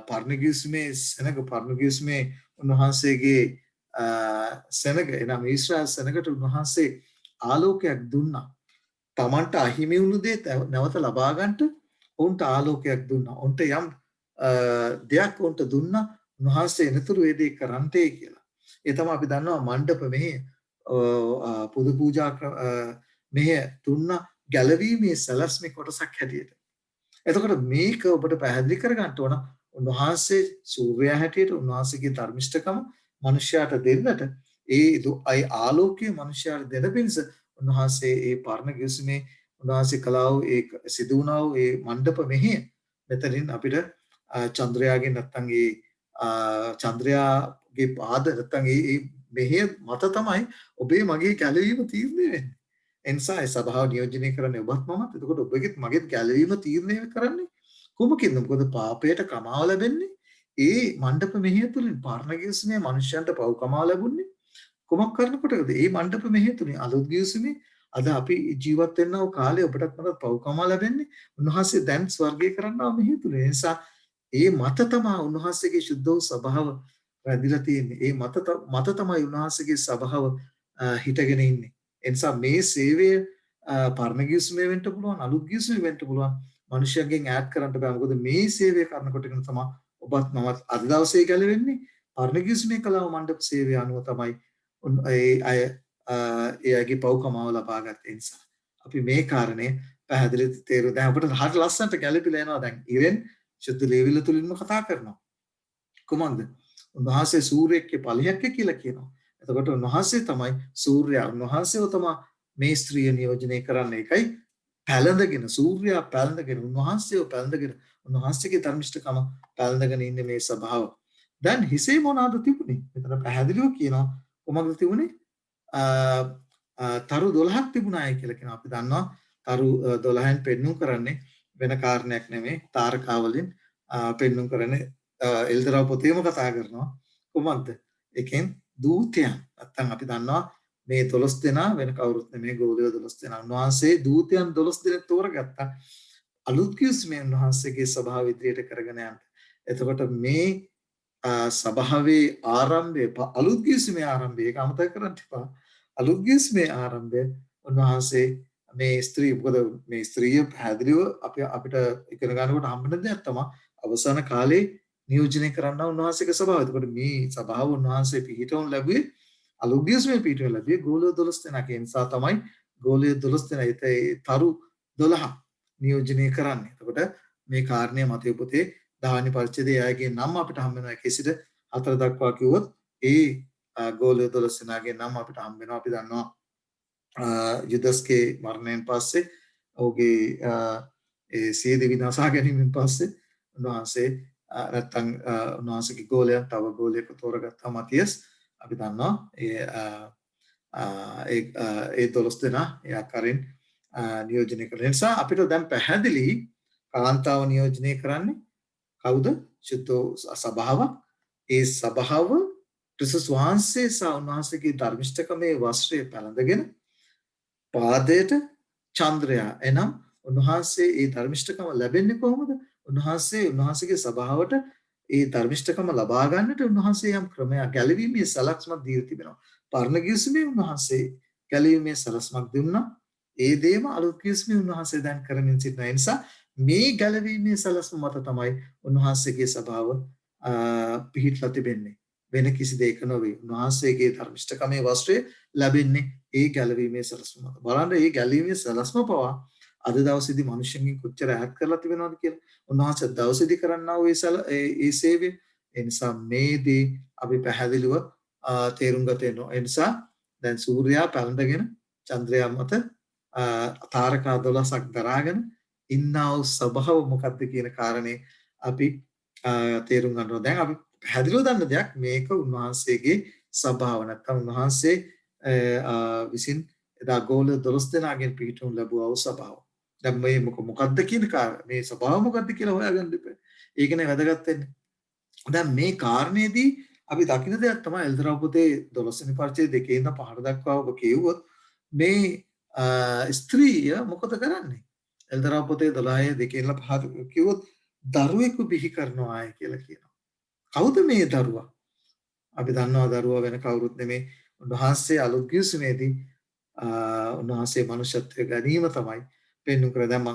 Speaker 1: පර්ණගිස්මේ සෙනග පර්ණගිස්මේ උන්වහන්සේගේ සෙනග එනම් ඊශ්‍රායල් සෙනගට උන්වහන්සේ ආලෝකයක් දුන්නා. තමන්ට අහිමි වුණු දේ නැවත ලබා ගන්නට උන්ට ආලෝකයක් දුන්නා. උන්ට යම් දෙයක් උන්ට දුන්නා. උන්වහන්සේ එනතුරු ඒ දේ කරන්ටේ කියලා. ඒ තමයි අපි දන්නවා මණ්ඩප මෙහි පුදු පූජා මෙහි දුන්නා ගැලවීමේ සලස්මේ කොටසක් හැටියට. එතකොට මේක ඔබට පැහැදිලි කරගන්න ඕන උන්වහන්සේ සූර්යයා හැටියට උන්වහන්සේගේ ධර්මිෂ්ඨකම මිනිසයාට දෙන්නට ඒ ආලෝකයේ මිනිසයාට දෙන පිණිස උන්වහන්සේ ඒ පරණ ගිවිසුමේ උන්වහන්සේ කලාව ඒ සිදු වුණා වූ ඒ මණ්ඩප මෙහි මෙතනින් අපිට චන්ද්‍රයාගේ නැත්තම් ඒ චන්ද්‍රයාගේ පාද නැත්තම් ඒ මෙහි මත තමයි ඔබේ මගේ ගැලවීම තීරණය වෙන්නේ. එනිසා ඒ සභාව නියෝජනය කරන්නේ ඔබත් මමත්. එතකොට ඔබගෙත් මගෙත් ගැලවීම තීරණය කරන්නේ කොහොමකින්ද? මොකද පාපයට කමාව ලැබෙන්නේ ඒ මණ්ඩප මෙහෙය තුලින්. පරණ ගිවිසුමේ මනුෂ්‍යයන්ට පව් කමාව ලැබුණේ කොමක් කරනකොටද? ඒ මණ්ඩප මෙහෙය තුලින්. අලුත් ගිවිසුමේ අද අපි ජීවත් වෙනා වූ කාලේ ඔබටත් මටත් පව් කමාව ලැබෙන්නේ උන්වහන්සේ දැන් ස්වර්ගයේ කරන්නා මෙහෙය තුලින්. ඒ නිසා ඒ මත තමයි උන්වහන්සේගේ ශුද්ධ වූ ස්වභාව රැඳිලා තියෙන්නේ. ඒ මත තමයි උන්වහන්සේගේ ස්වභාව හිටගෙන ඉන්නේ. එනිසා මේ සේවය පරණ ගිවිසුමේ වෙන්න පුළුවන් අලුත් ගිවිසුමේ වෙන්න පුළුවන්. මිනිසයන්ගෙන් ඈඩ් කරන්න බෑ. මොකද මේ සේවය කරනකොට තමයි ඔබත් මමත් අද දවසේ ගැලවෙන්නේ. පරණ ගිවිසුමේ කලාව මණ්ඩප සේවය අනුව තමයි ඒ අයගේ පව්කමාව ලබා ගත්තේ. නිසා අපි මේ කාරණේ පැහැදිලි තේරුම් දැන් අපිට හරිය ලස්සනට ගැලපිලා එනවා. දැන් ඉරෙන් ශුද්ධ ලේවිල්ල තුලින්ම කතා කරනවා. කොහොමද? උන්වහන්සේ සූර්යයේ ඵලයක් කියලා කියනවා. එතකොට උන්වහන්සේ තමයි සූර්යයා. උන්වහන්සේව තමයි මේ ස්ත්‍රිය නියෝජනය කරන්නේ. ඒකයි පැලඳගෙන සූර්යයා පැලඳගෙන උන්වහන්සේව පැලඳගෙන උන්වහන්සේගේ ධර්මිෂ්ඨකම පැලඳගෙන ඉන්නේ මේ ස්වභාව. දැන් හිසේ මොනවාද තිබුණේ? මෙතන පැහැදිලිව කියනවා කොහොමද තිබුණේ? තරු 12ක් තිබුණායි කියලා කියනවා. අපි දන්නවා තරු 12න් පෙන්වු කරන්නේ වෙන කාරණයක් නෙමෙයි තාරකාවලින් පෙන්වුම් කරන්නේ එල්දරව් පොතේම කතා කරනවා කොහොමද? එකෙන් දූතයන් නැත්තම් අපි දන්නවා මේ 12 දෙනා වෙන කවුරුත් නෙමෙයි ගෝලියෝ 12 දෙනා. උන්වහන්සේ දූතයන් 12 දෙනෙක් තෝරගත්තා. අලුත් කිවිසුමේ උන්වහන්සේගේ ස්වභාව ඉදිරියට කරගෙන යන්න. එතකොට මේ සභාවේ ආරම්භය අලුත් කිවිසුමේ ආරම්භය ඒක අමතක කරන්න එපා. අලුත් කිවිසුමේ ආරම්භය උන්වහන්සේ මේ ස්ත්‍රී මොකද මේ ස්ත්‍රිය පැහැදිලිව අපිට ඉගෙන ගන්නකොට හම්බෙන දෙයක් තමයි අවසාන කාලේ නියෝජනය කරන්න උන්වහන්සේගේ ස්වභාවය. එතකොට මේ ස්වභාව උන්වහන්සේ පිහිටවුන් ලැබුවේ අලුත් කිවිසුමේ පිහිටවුන් ලැබුවේ ගෝලියෝ 12 දෙනා. ඒ නිසා තමයි ගෝලියෝ 12 දෙනා තරු 12 නියෝජනය කරන්නේ. එතකොට මේ කාරණය මතය පොතේ 10 වෙනි පරිච්ඡේදයේ අයගේ නම් අපිට හම්බ වෙනවා 1 සිට 4 දක්වා කිව්වොත් ඒ ගෝලියෝ 12 දෙනාගේ නම් අපිට හම්බ වෙනවා. අපි දන්නවා යුදස්ගේ මරණයෙන් පස්සේ ඔහුගේ ඒ සියදිවි විනාශා ගැනීමෙන් පස්සේ උන්වහන්සේ නැත්තම් උන්වහන්සේගේ ගෝලයන් තව ගෝලයක තෝරගත්තා මතියස්. අපි දන්නවා ඒ 12 දෙනා ඒ ආකාරයෙන් නියෝජනය කරන නිසා අපිට දැන් පැහැදිලි කාන්තාව නියෝජනය කරන්නේ කවුද? සුද්ධෝ සභාවක්. ඒ සභාව ක්‍රිස්තුස් වහන්සේ සහ උන්වහන්සේගේ ධර්මිෂ්ඨකමේ වස්ත්‍රය පැළඳගෙන පාදයට චන්ද්‍රයා එනම් උන්වහන්සේ ඒ ධර්මිෂ්ඨකම ලැබෙන්නේ කොහොමද? උන්වහන්සේගේ සභාවට ඒ ධර්මිෂ්ඨකම ලබා ගන්නට උන්වහන්සේ යම් ක්‍රමයක් ගැලවීමේ සලස්මක් දීලා තිබෙනවා. පරණ කිවිසුමේ උන්වහන්සේ ගැලවීමේ සලස්මක් දුන්නා. ඒ දේම අලුත් කිවිසුමේ උන්වහන්සේ දැන් කරමින් සිටින නිසා මේ ගැලවීමේ සලස්ම මත තමයි උන්වහන්සේගේ සභාව පිහිටලා තිබෙන්නේ. වෙන කිසි දෙයක නොවේ. උන්වහන්සේගේ ධර්මිෂ්ඨකමේ වස්ත්‍රය ලැබෙන්නේ ඒ ගැලවීමේ සලස්ම මත. බලන්න මේ ගැලවීමේ සලස්ම පවා අද දවසේදී මිනිස්සුන්ගෙන් කොච්චර ඈත් කරලා තිබෙනවද කියලා. උන්වහන්සේ දවසේදී කරන්නා වූ ඒ සේවය. ඒ නිසා මේදී අපි පැහැදිලිව තේරුම් ගත වෙනවා. ඒ නිසා දැන් සූර්යයා පැලඳගෙන චන්ද්‍රයා මත තාරකා 12ක් දරාගෙන ඉන්නා වූ ස්වභාව මොකක්ද කියන කාරණේ අපි තේරුම් ගන්නවා. දැන් අපි පැහැදිලිව දන්න දෙයක් මේක උන්වහන්සේගේ ස්වභාව නැත්නම් උන්වහන්සේ විසින් එදා ගෝල 12 දෙනාගෙන් පිහිටුම් ලැබුවා වූ ස්වභාව. දැන් මේ මොකක්ද කියන මේ ස්වභාව මොකක්ද කියලා හොයාගන්න ඉපේ. ඒකනේ වැදගත් වෙන්නේ. දැන් මේ කාරණේදී අපි දකින්න දෙයක් තමයි එල්දරව් පොතේ 12 වෙනි පරිච්ඡේදයේ 2 ඉඳන් 5 දක්වා ඔබ කියවුවොත් මේ ස්ත්‍රිය මොකද කරන්නේ? එල්දරව් පොතේ 12 2 ඉඳන් 5 කිව්වොත් දරුවෙකු බිහි කරනවායි කියලා කියනවා. කවුද මේ දරුවා? අපි දන්නවා දරුවා වෙන කවුරුත් නෙමේ උන්වහන්සේ අලුත් කිවිසුමේදී උන්වහන්සේ මනුෂ්‍යත්වයේ ගැනීම තමයි පෙන්වු කරා. දැන්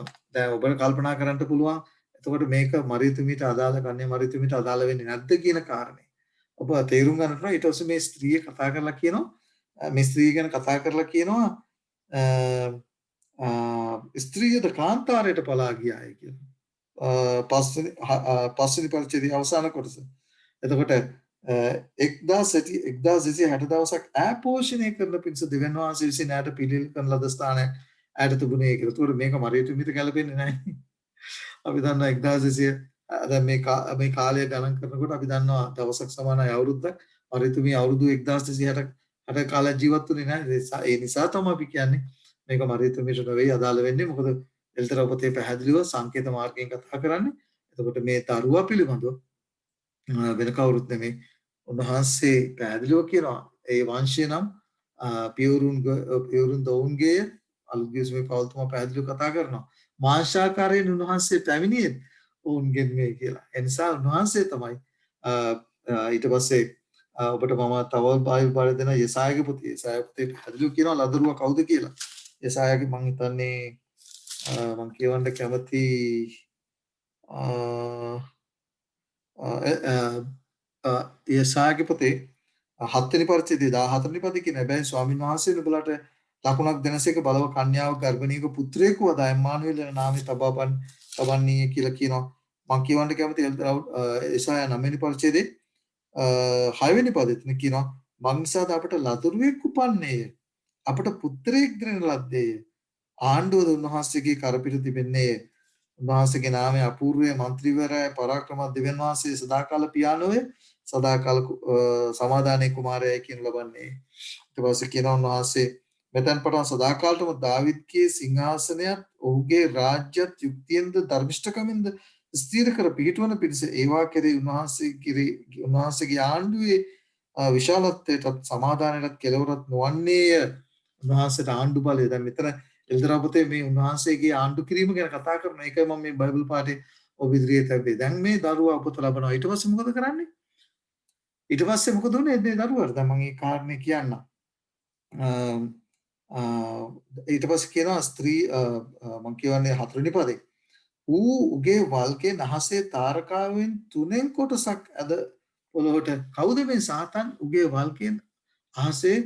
Speaker 1: ඔබට කල්පනා කරන්න පුළුවන් එතකොට මේක මරියතුමිට අදාළ ගන්නේ මරියතුමිට අදාළ වෙන්නේ නැද්ද කියන කාරණේ. ඔබ තේරුම් ගන්නට ඕන. ඊට පස්සේ මේ ස්ත්‍රිය කතා කරලා කියනවා මේ ස්ත්‍රිය ගැන කතා කරලා කියනවා ස්ත්‍රියද කාන්තාරයට පලා ගියායි කියලා. පස්වෙනි පරිච්ඡේදයේ අවසාන කොටස. එතකොට 1260 දවසක් ඈ පෝෂණය කරන පිණිස දෙවියන් වහන්සේ විසින් ඈට පිළිල් කරන ලද ස්ථානයක් ඈට තිබුණේ කියලා. ඒතකොට මේක මරියතුමිට ගැලපෙන්නේ නැහැ. අපි දන්නවා 1200 දැන් මේ කාලය ගණන් කරනකොට අපි දන්නවා දවසක් සමානයි අවුරුද්දක්. මරියතුමිය අවුරුදු 1260 කාලයක් ජීවත් වුණේ නැහැ. ඒ නිසා තමයි අපි කියන්නේ මේක මරියතුමියට නෙවෙයි අදාළ වෙන්නේ. මොකද එල්තරව පොතේ පැහැදිලිව සංකේත මාර්ගයෙන් කතා කරන්නේ. එතකොට මේ දරුවා පිළිබඳව වෙන කවුරුත් නෙමෙයි උන්වහන්සේ පැහැදිලිව කියනවා ඒ වංශය නම් පියවරුන් දවුන්ගේ අලුත්ගිස්මේ පවල්තුමා පැහැදිලිව කතා කරනවා මාංශාකාරයෙන් උන්වහන්සේ පැමිණියේ ඔවුන්ගෙන් මේ කියලා. ඒ නිසා උන්වහන්සේ තමයි ඊට පස්සේ ඔබට මම තව බයිබල් පාඩ දෙන යෙසායාගේ පොතේ පැහැදිලිව කියනවා ලදරුවා කවුද කියලා. යෙසායාගේ මම හිතන්නේ මම කියවන්න කැමති යෙසායාගේ පොතේ 7 වෙනි පරිච්ඡේදයේ 14 වෙනි පදේ කියන හැබැයි ස්වාමීන් වහන්සේ නුඹලට ලකුණක් දෙනසේක බලව කන්‍යාව ගර්භණීක පුත්‍රයෙකු වදා එම්මානුවෙල් යන නාමය තබන්නීය කියලා කියනවා. මම කියවන්න කැමති යෙසායා 9 වෙනි පරිච්ඡේදයේ 6 වෙනි පදෙත් කියනවා මං නිසාද අපට ලදරුවෙක් උපන්නේය අපට පුත්‍රයෙක් දෙන ලද්දේය ආණ්ඩුවද උන්වහන්සේගේ කරපිට තිබෙන්නේ උන්වහන්සේගේ නාමය අපූර්වය මන්ත්‍රීවරය පරාක්‍රමවත් දෙවියන් වහන්සේ සදාකාල පියාණෝය සදාකාල සමාදානයේ කුමාරයයි කියන ලබන්නේ. ඊට පස්සේ කියනවා උන්වහන්සේ මෙතෙන් පටන් සදාකාලටම දාවිද්ගේ සිංහාසනයත් ඔහුගේ රාජ්‍යත් යුක්තියෙන්ද ධර්මිෂ්ඨකමින්ද ස්ථීර කර පිහිටවන පිණිස ඒවා කෙරෙහි උන්වහන්සේගේ ආණ්ඩුවේ විශාලත්වයටත් සමාදානයටත් කෙලවරක් නොවන්නේය. උන්වහන්සේට ආණ්ඩු බලය. දැන් මෙතන එල්දරාපතේ මේ උන්වහන්සේගේ ආණ්ඩු කිරීම ගැන කතා කරන එකයි මම මේ බයිබල් පාඩේ ඔබ ඉදිරියේ තැබුවේ. දැන් මේ දරුවා උපත ලබනවා. ඊට පස්සේ මොකද කරන්නේ? ඊට පස්සේ මොකද උනේ මේ දරුවාට? දැන් මම මේ කාරණේ කියන්නම්. ඊට පස්සේ කියනවා ස්ත්‍රී මම කියවන්නේ 4 වෙනි පදේ. ඌ උගේ වල්ගේ නහසේ තාරකාවෙන් 3 කොටසක් අද පොළොවට. කවුද මේ සාතන් උගේ වල්ගෙන් අහසේ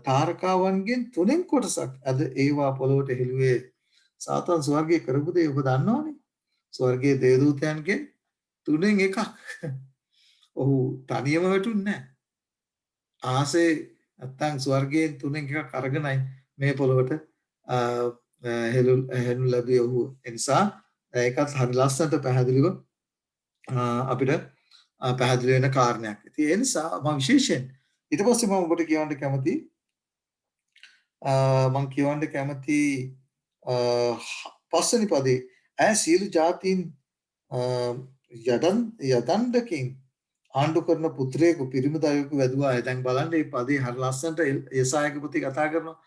Speaker 1: තාරකාවන්ගෙන් 3 කොටසක් අද ඒවා පොළොවට හෙළුවේ. සාතන් ස්වර්ගයේ කරපු දේ ඔබ දන්නවනේ. ස්වර්ගයේ දේවදූතයන්ගෙන් 3න් එකක්. ඔහු තනියම වැටුන්නේ නැහැ. ආසේ නැත්තම් ස්වර්ගයෙන් 3න් එකක් අරගෙනයි මේ පොළොවට හෙළු ලැබිය ඔහු. ඒ නිසා ඒකත් හරි ලස්සනට පැහැදිලිව අපිට පැහැදිලි වෙන කාරණයක්. ඉතින් ඒ නිසා මම විශේෂයෙන් ඊට පස්සේ මම ඔබට කියවන්න කැමති පස්වෙනි පදේ ඈ සියලු ජාතීන් යදන්ඩකින් ආණ්ඩු කරන පුත්‍රයෙකු පිරිමි දරුවෙකු වැදුවා. දැන් බලන්න මේ පදේ හරි ලස්සනට යසායක පුතේ කතා කරනවා.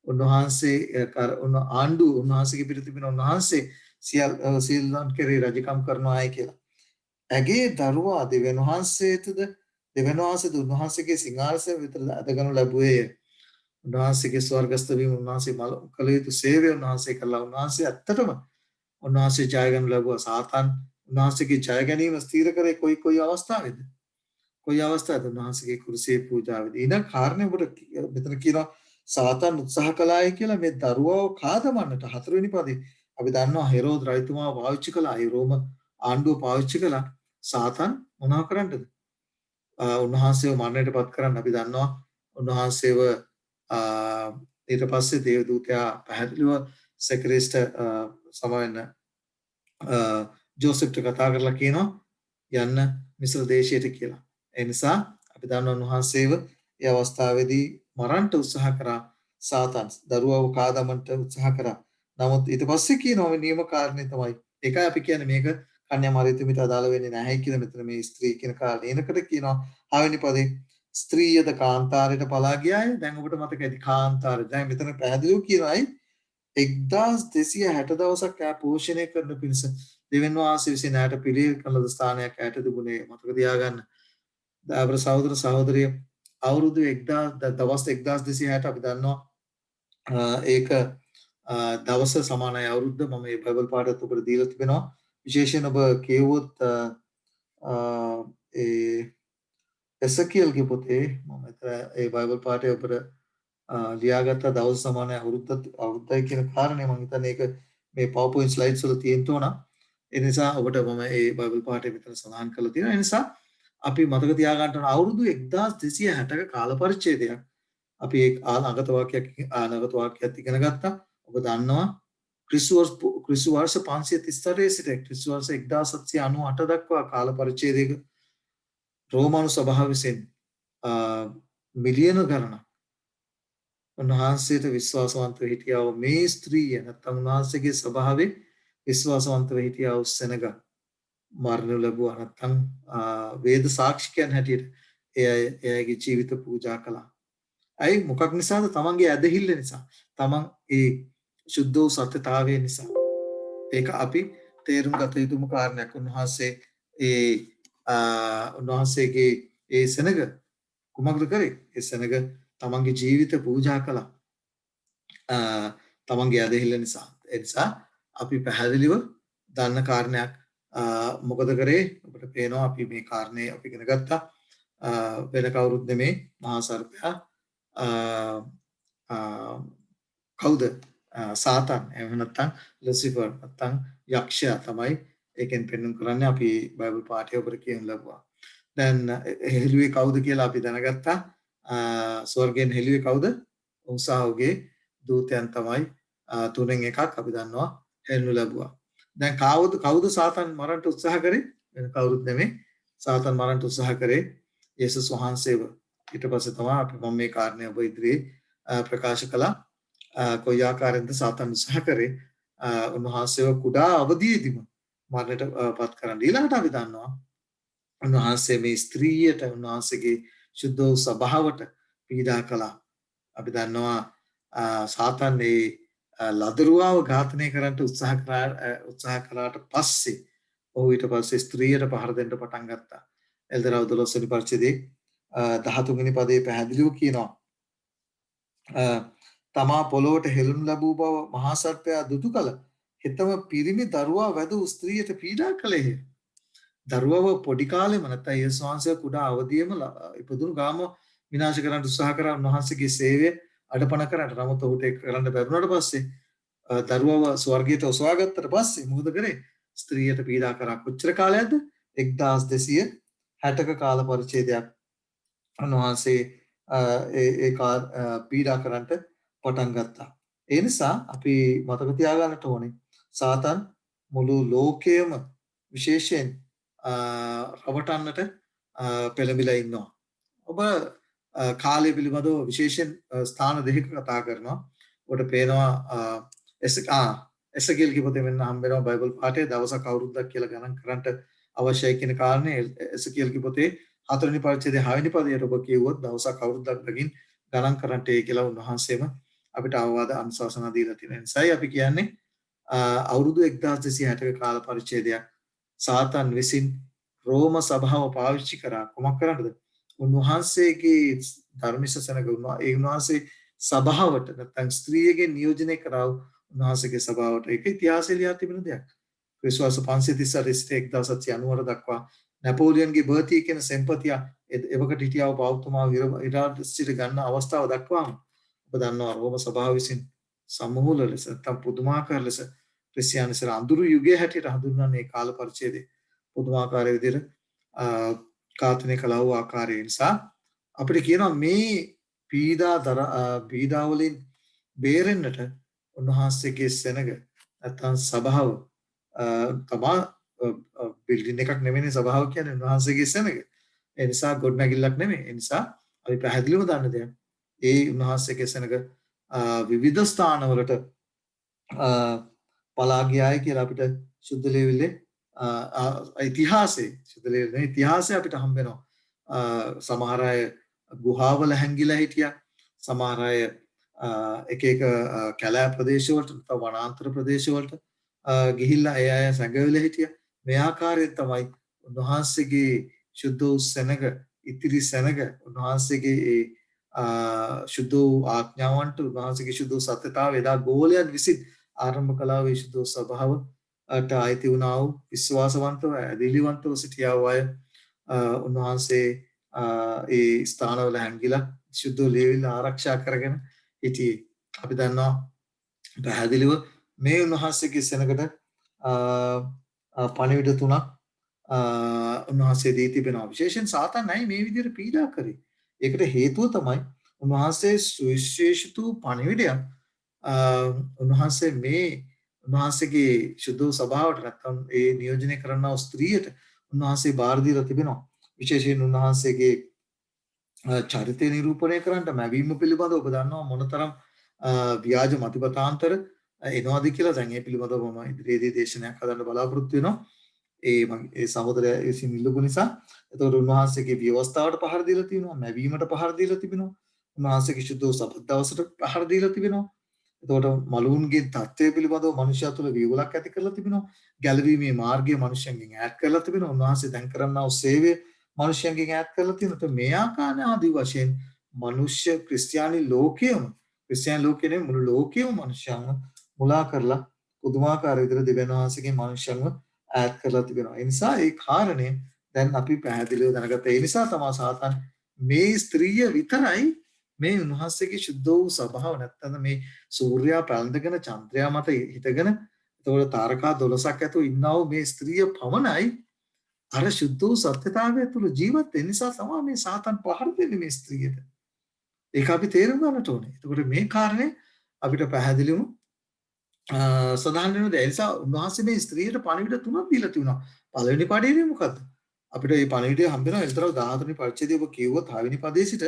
Speaker 1: උන්වහන්සේ උන්වහන්සේගේ පිට තිබෙන උන්වහන්සේ සියල්ලන් කෙරේ රජකම් කරනවායි කියලා. ඇගේ දරුවා දෙවියන් වහන්සේද උන්වහන්සේගේ සිංහාසනය වෙත අදගනු ලැබුවේය. උන්වහන්සේගේ ස්වර්ගස්ථ වීම උන්වහන්සේ කළ යුතු සේවය උන්වහන්සේ කළා. උන්වහන්සේ ඇත්තටම උන්වහන්සේ ජය ගන්න ලැබුවා. සාතන් උන්වහන්සේගේ ජය ගැනීම ස්ථීර කරේ කොයි අවස්ථාවේද? කොයි අවස්ථාවේද? උන්වහන්සේගේ කුරුසේ පූජාවේදී. ඊන කාරණේ ඔබට මෙතන කියනවා සාතන් උත්සාහ කළායි කියලා මේ දරුවව කාදමන්නට. 4 වෙනි පදේ අපි දන්නවා හෙරෝද් රජතුමාව පාවිච්චි කළා. ඒ රෝම ආණ්ඩුව පාවිච්චි කළා. සාතන් මොනවා කරන්නද? උන්වහන්සේව මරණයටපත් කරන්න අපි දන්නවා. උන්වහන්සේව ඊට පස්සේ දේවදූතයා පැහැදිලිව සෙක්‍රේස්ට සමවෙන්න ජෝසෙෆ්ට කතා කරලා කියනවා යන්න මිස්ර දේශයට කියලා. ඒ නිසා අපි දන්නවා උන්වහන්සේව ඒ අවස්ථාවේදී මරන්නට උත්සාහ කරා සාතන්. දරුවව කාදමන්නට උත්සාහ කරා. නමුත් ඊට පස්සේ කියනවා මේ නියම කාරණේ තමයි. ඒකයි අපි කියන්නේ මේක කන්‍යා මරියතුමිට අදාළ වෙන්නේ නැහැ කියලා මෙතන මේ ස්ත්‍රී කියන කාරණේ. එනකට කියනවා 6 වෙනි පදේ ස්ත්‍රීයද කාන්තාරයට පලා ගියාය. දැන් ඔබට මතක ඇති කාන්තාරය. දැන් මෙතන පැහැදිලිව කියනවායි 1260 දවසක් ඈ පෝෂණය කරන පිණිස දෙවියන් වහන්සේ විසින් ඈට පිළියෙල කළ ස්ථානයක් ඈට තිබුණේ. මතක තියාගන්න. අපේ සහෝදර සහෝදරිය අවුරුදු 1000 දවස් 1260 අපි දන්නවා ඒක දවස සමානයි අවුරුද්ද. මම මේ බයිබල් පාඩත් ඔබට දීලා තිබෙනවා. විශේෂයෙන් ඔබ කියවුවොත් ඒ එසකියල්ගේ පොතේ මම ඒ බයිබල් පාඩේ ඔබට ලියාගත්ත දවස් සමානයි අවුරුද්දයි කියන කාරණේ මම හිතන්නේ ඒක මේ PowerPoint slides වල තියෙන්න ඕන. ඒ නිසා ඔබට මම මේ බයිබල් පාඩේ මෙතන සඳහන් කරලා තියෙනවා. ඒ නිසා අපි මතක තියාගන්න ඕන අවුරුදු 1260ක කාල පරිච්ඡේදයක් අපි ඒ අනාගත වාක්‍යයක් ඉගෙන ගත්තා. ඔබ දන්නවා ක්‍රිස්තු වර්ෂ 538 සිට ක්‍රිස්තු වර්ෂ 1798 දක්වා කාල පරිච්ඡේදයක රෝමානු සභාව විසින් මිලියන ගණනක් උන්වහන්සේට විශ්වාසවන්තව හිටියා මේ ස්ත්‍රිය නැත්නම් උන්වහන්සේගේ ස්වභාවයේ විශ්වාසවන්තව හිටියා වූ සෙනග මරණය ලැබුවා. නැත්නම් වේද සාක්ෂිකයන් හැටියට එයාගේ ජීවිත පූජා කළා. ඇයි මොකක් නිසාද? තමන්ගේ ඇදහිල්ල නිසා. තමන් ඒ සුද්ධ වූ සත්‍යතාවය නිසා. ඒක අපි තේරුම් ගත යුතුම කාරණයක්. උන්වහන්සේගේ ඒ සෙනග කුමක්ද කරේ? ඒ සෙනග තමන්ගේ ජීවිත පූජා කළා. තමන්ගේ ඇදහිල්ල නිසා. ඒ නිසා අපි පැහැදිලිව දන්න කාරණයක් මොකද කරේ? අපිට පේනවා අපි මේ කාරණේ අපි ඉගෙන ගත්තා. වෙන කවුරුත් නෙමේ මහා සර්පයා කවුද? සාතන්. එහෙම නැත්නම් ලුසිෆර් නැත්නම් යක්ෂයා තමයි ඒකෙන් පෙන්වන්න කරන්නේ. අපි බයිබල් පාඩේ ඔබට කියන්න ලැබුවා. දැන් හෙළුවේ කවුද කියලා අපි දැනගත්තා. ස්වර්ගයෙන් හෙළුවේ කවුද? උන්සාවගේ දූතයන් තමයි 3න් එකක් අපි දන්නවා හෙළනු ලැබුවා. දැන් කවුද සාතන් මරන්නට උත්සාහ කරේ? වෙන කවුරුත් නෙමෙයි. සාතන් මරන්නට උත්සාහ කරේ යේසුස් වහන්සේව. ඊට පස්සේ තමයි අපි මම මේ කාරණේ ඔබ ඉදිරියේ ප්‍රකාශ කළා. කොයි ආකාරයෙන්ද සාතන් උත්සාහ කරේ උන්වහන්සේව කුඩා අවදීදීම මරණයට පත් කරන්න. ඊළඟට අපි දන්නවා උන්වහන්සේ මේ ස්ත්‍රියට උන්වහන්සේගේ සුද්ධ වූ ස්වභාවට පීඩා කළා. අපි දන්නවා සාතන් මේ ලදරුවාව ඝාතනය කරන්න උත්සාහ කළාට පස්සේ ඔහු ඊට පස්සේ ස්ත්‍රියට පහර දෙන්න පටන් ගත්තා. එල්දරව් 12 වෙනි පරිච්ඡේදයේ 13 වෙනි පදයේ පැහැදිලිව කියනවා තමා පොළොවට හෙළුණු ලැබූ බව මහා සර්පයා දුටු කල හෙතම පිරිමි දරුවා වැදූ ස්ත්‍රියට පීඩා කළේය. දරුවව පොඩි කාලෙම නැත්නම් යේසුස් වහන්සේ කුඩා අවදියේම ඉපදුණු ගාම විනාශ කරන්න උත්සාහ කරා උන්වහන්සේගේ සේවය අඩපණ කරන්න. නමුත් ඔහුට ඒක කරන්න බැරුණාට පස්සේ දරුවව ස්වර්ගයට ඔසවා ගත්තට පස්සේ මොකද කරේ? ස්ත්‍රියට පීඩා කරා. කොච්චර කාලයක්ද? 1260ක කාල පරිච්ඡේදයක් උන්වහන්සේ ඒ පීඩා කරන්නට පටන් ගත්තා. ඒ නිසා අපි මතක තියාගන්නට ඕනේ සාතන් මුළු ලෝකයේම විශේෂයෙන් රවටන්නට පෙළඹිලා ඉන්නවා. ඔබ කාලය පිළිබඳව විශේෂයෙන් ස්ථාන දෙකක කතා කරනවා. ඔබට පේනවා එසකේල් කිපොතේ වෙන්න හම්බ වෙනවා බයිබල් පාඩේ දවසක් අවුරුද්දක් කියලා ගණන් කරන්නට අවශ්‍යයි කියන කාරණේ එසකේල් කිපොතේ 4 වෙනි පරිච්ඡේදයේ 6 වෙනි පදයට ඔබ කියුවොත් දවසක් අවුරුද්දක් ගින් ගණන් කරන්නට ඒ කියලා උන්වහන්සේම අපිට අවවාද අනුශාසනා දීලා තියෙන නිසායි අපි කියන්නේ අවුරුදු 1260ක කාල පරිච්ඡේදයක් සාතන් විසින් රෝම සභාව පාවිච්චි කරා කොමක් කරන්නද? උන්වහන්සේගේ ධර්මිෂසනක උන්වහන්සේ සභාවට නැත්නම් ස්ත්‍රියගේ නියෝජනය කරා උන්වහන්සේගේ සභාවට. ඒක ඉතිහාසයේ ලියා තිබෙන දෙයක්. ක්‍රිස්තුවර්ෂ 538 1790 දක්වා නැපෝලියන්ගේ බර්තිය කියන සෙම්පතිය එවකට හිටියව පෞතුමා විරාජිත ගන්න අවස්ථාව දක්වාම ඔබ දන්නවා රෝම සභාව විසින් සම්මූල ලෙස නැත්නම් පුදුමාකාර ලෙස ක්‍රිස්තියානිසර අඳුරු යුගයේ හැටියට හඳුන්වන මේ කාල පරිච්ඡේදයේ පුදුමාකාර විදිහට ඝාතනය කළා වූ ආකාරය නිසා අපිට කියනවා මේ පීඩා වලින් බේරෙන්නට උන්වහන්සේගේ සෙනග නැත්නම් සභාව තමා බිල්ඩින් එකක් නෙමෙයි සභාව කියන්නේ උන්වහන්සේගේ සෙනග. ඒ නිසා ගොඩනැගිල්ලක් නෙමෙයි. ඒ නිසා අපි පැහැදිලිවම දන්න දෙයක්. ඒ උන්වහන්සේගේ සෙනග විවිධ ස්ථානවලට පලා ගියායි කියලා අපිට සුද්ධ ලේවිල්ලේ ඉතිහාසයේ අපිට හම්බ වෙනවා. සමහර අය ගුහාවල හැංගිලා හිටියා. සමහර අය එක එක කැලෑ ප්‍රදේශවලට වනාන්තර ප්‍රදේශවලට ගිහිල්ලා ඒ අය සැඟවිලා හිටියා. මේ ආකාරයෙන් තමයි උන්වහන්සේගේ සුද්ධ සෙනග ඉතිරි සෙනග උන්වහන්සේගේ සුද්ධ ආඥාවන්ට උන්වහන්සේගේ සුද්ධ සත්‍යතාව එදා ගෝලයන් විසින් ආරම්භ කළා වූ සුද්ධ සභාවට ආйти වුණා වූ විශ්වාසවන්තව ඇදහිලිවන්තව සිටියා වූ අය උන්වහන්සේ ඒ ස්ථානවල හැංගිලා සුද්ධ ලේවිල ආරක්ෂා කරගෙන හිටියේ. අපි දන්නවා පැහැදිලිව මේ උන්වහන්සේගේ සෙනගට පණිවිඩ තුනක් උන්වහන්සේ දී තිබෙනවා. විශේෂයෙන් සාතන් නැයි මේ විදිහට පීඩා කරේ. ඒකට හේතුව තමයි උන්වහන්සේ සුවිශේෂිත පණිවිඩයක් උන්වහන්සේගේ සුද්ධ සභාවට නැත්නම් ඒ නියෝජනය කරන්නා ස්ත්‍රියට උන්වහන්සේ බාර දීලා තිබෙනවා. විශේෂයෙන් උන්වහන්සේගේ චරිතය නිරූපණය කරන්නට මැවීම පිළිබඳව ඔබ දන්නවා මොනතරම් ව්‍යාජ මතිපතාන්තර එනවාද කියලා. දැන් ඒ පිළිබඳව මම ඉදිරියේදී දේශනයක් හදන්න බලාපොරොත්තු වෙනවා. ඒ සහෝදරයා විසින් ඉල්ලපු නිසා. එතකොට උන්වහන්සේගේ ව්‍යවස්ථාවට පහර දීලා තිනවා, මැවීමට පහර දීලා තිබෙනවා. උන්වහන්සේගේ සුද්ධ සබත් දවසට පහර දීලා තිබෙනවා. එතකොට මලුන්ගේ தත්ත්වය පිළිබඳව මනුෂ්‍යය තුළ විවුලක් ඇති කරලා තිබෙනවා. ගැලවීමේ මාර්ගය මනුෂ්‍යයන්ගෙන් ඈත් කරලා තිබෙනවා. උන්වහන්සේ දැන් කරන්නා වූ සේවය මනුෂ්‍යයන්ගෙන් ඈත් කරලා තියෙනවා. මේ ආකාරය ආදී වශයෙන් මනුෂ්‍ය ක්‍රිස්තියානි ලෝකයේම මුළු ලෝකයේම මනුෂ්‍යයන්ව මුලා කරලා පුදුමාකාර විදිහට දෙවියන් වහන්සේගේ මනුෂ්‍යයන්ව ඈත් කරලා තිබෙනවා. ඒ නිසා ඒ කාරණය දැන් අපි පැහැදිලිව දැනගත්තා. ඒ නිසා තමයි සාතන් මේ ස්ත්‍රිය විතරයි මේ උන්වහන්සේගේ සුද්ධ වූ ස්වභාව නැත්නම් මේ සූර්යයා පැලඳගෙන චන්ද්‍රයා මත හිටගෙන එතකොට තාරකා 12ක් ඇතුළු ඉන්නා වූ මේ ස්ත්‍රිය පමණයි අර සුද්ධ වූ සත්‍යතාවය තුළ ජීවත් වෙන නිසා තමයි මේ සාතන් පහර දෙන්නේ මේ ස්ත්‍රියට. ඒක අපි තේරුම් ගන්නට ඕනේ. එතකොට මේ කාරණේ අපිට පැහැදිලිවම සදාහන් වෙනවා. ඒ නිසා උන්වහන්සේ මේ ස්ත්‍රියට පණිවිඩ තුනක් දීලා තිබුණා. පළවෙනි පණිවිඩය මොකද්ද? අපිට මේ පණිවිඩය හම්බ වෙනවා එල්තරව 13 වෙනි පරිච්ඡේදයේ ඔබ කියුවොත් 6 වෙනි පදයේ සිට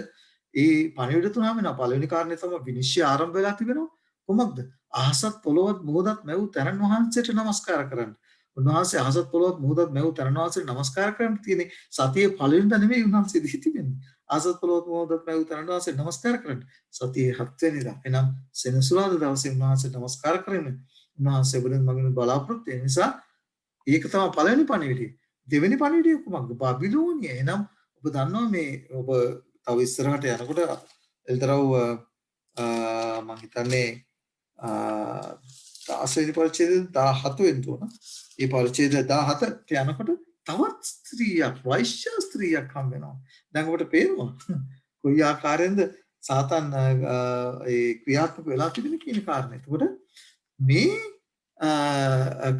Speaker 1: ඒ පණිවිඩ තුනම වෙනවා. පළවෙනි කාරණේ තමයි විනිශ්චය ආරම්භ වෙලා තිබෙනවා. කොහොමද? අහසත් පොළොවත් මොහොතත් මැව් තැනන් වහන්සේට නමස්කාර කරන්න. උන්වහන්සේ අහසත් පොළොවත් මොහොතත් මැව් තැනන් වහන්සේට නමස්කාර කරන්න තියෙන්නේ සතියේ පළවෙනිද නෙමෙයි උන්වහන්සේ දී තිබෙන්නේ. අහසත් පොළොවත් මොහොතත් මැව් තැනන් වහන්සේට නමස්කාර කරන්න. සතියේ 7 වෙනිදා. එනම් සෙනසුරාදා දවසේ උන්වහන්සේට නමස්කාර කරන්න. උන්වහන්සේ බුදුන් මගින් බලාපොරොත්තු වෙන නිසා ඒක තමයි පළවෙනි පණිවිඩය. දෙවෙනි පණිවිඩය කොහොමද? බබිලෝනිය. එනම් ඔබ දන්නවා මේ ඔබ තව ඉස්සරහට යනකොට එල්තරව මම හිතන්නේ 16 වෙනි පරිච්ඡේදය 17 වෙනි තුන. ඒ පරිච්ඡේදය 17ට යනකොට තවත් ස්ත්‍රියක් වෛශ්‍ය ස්ත්‍රියක් හම් වෙනවා. දැන් ඔබට පේනවා කොයි ආකාරයෙන්ද සාතන් ඒ ක්‍රියාත්මක වෙලා තිබෙන කියන කාරණේ. එතකොට මේ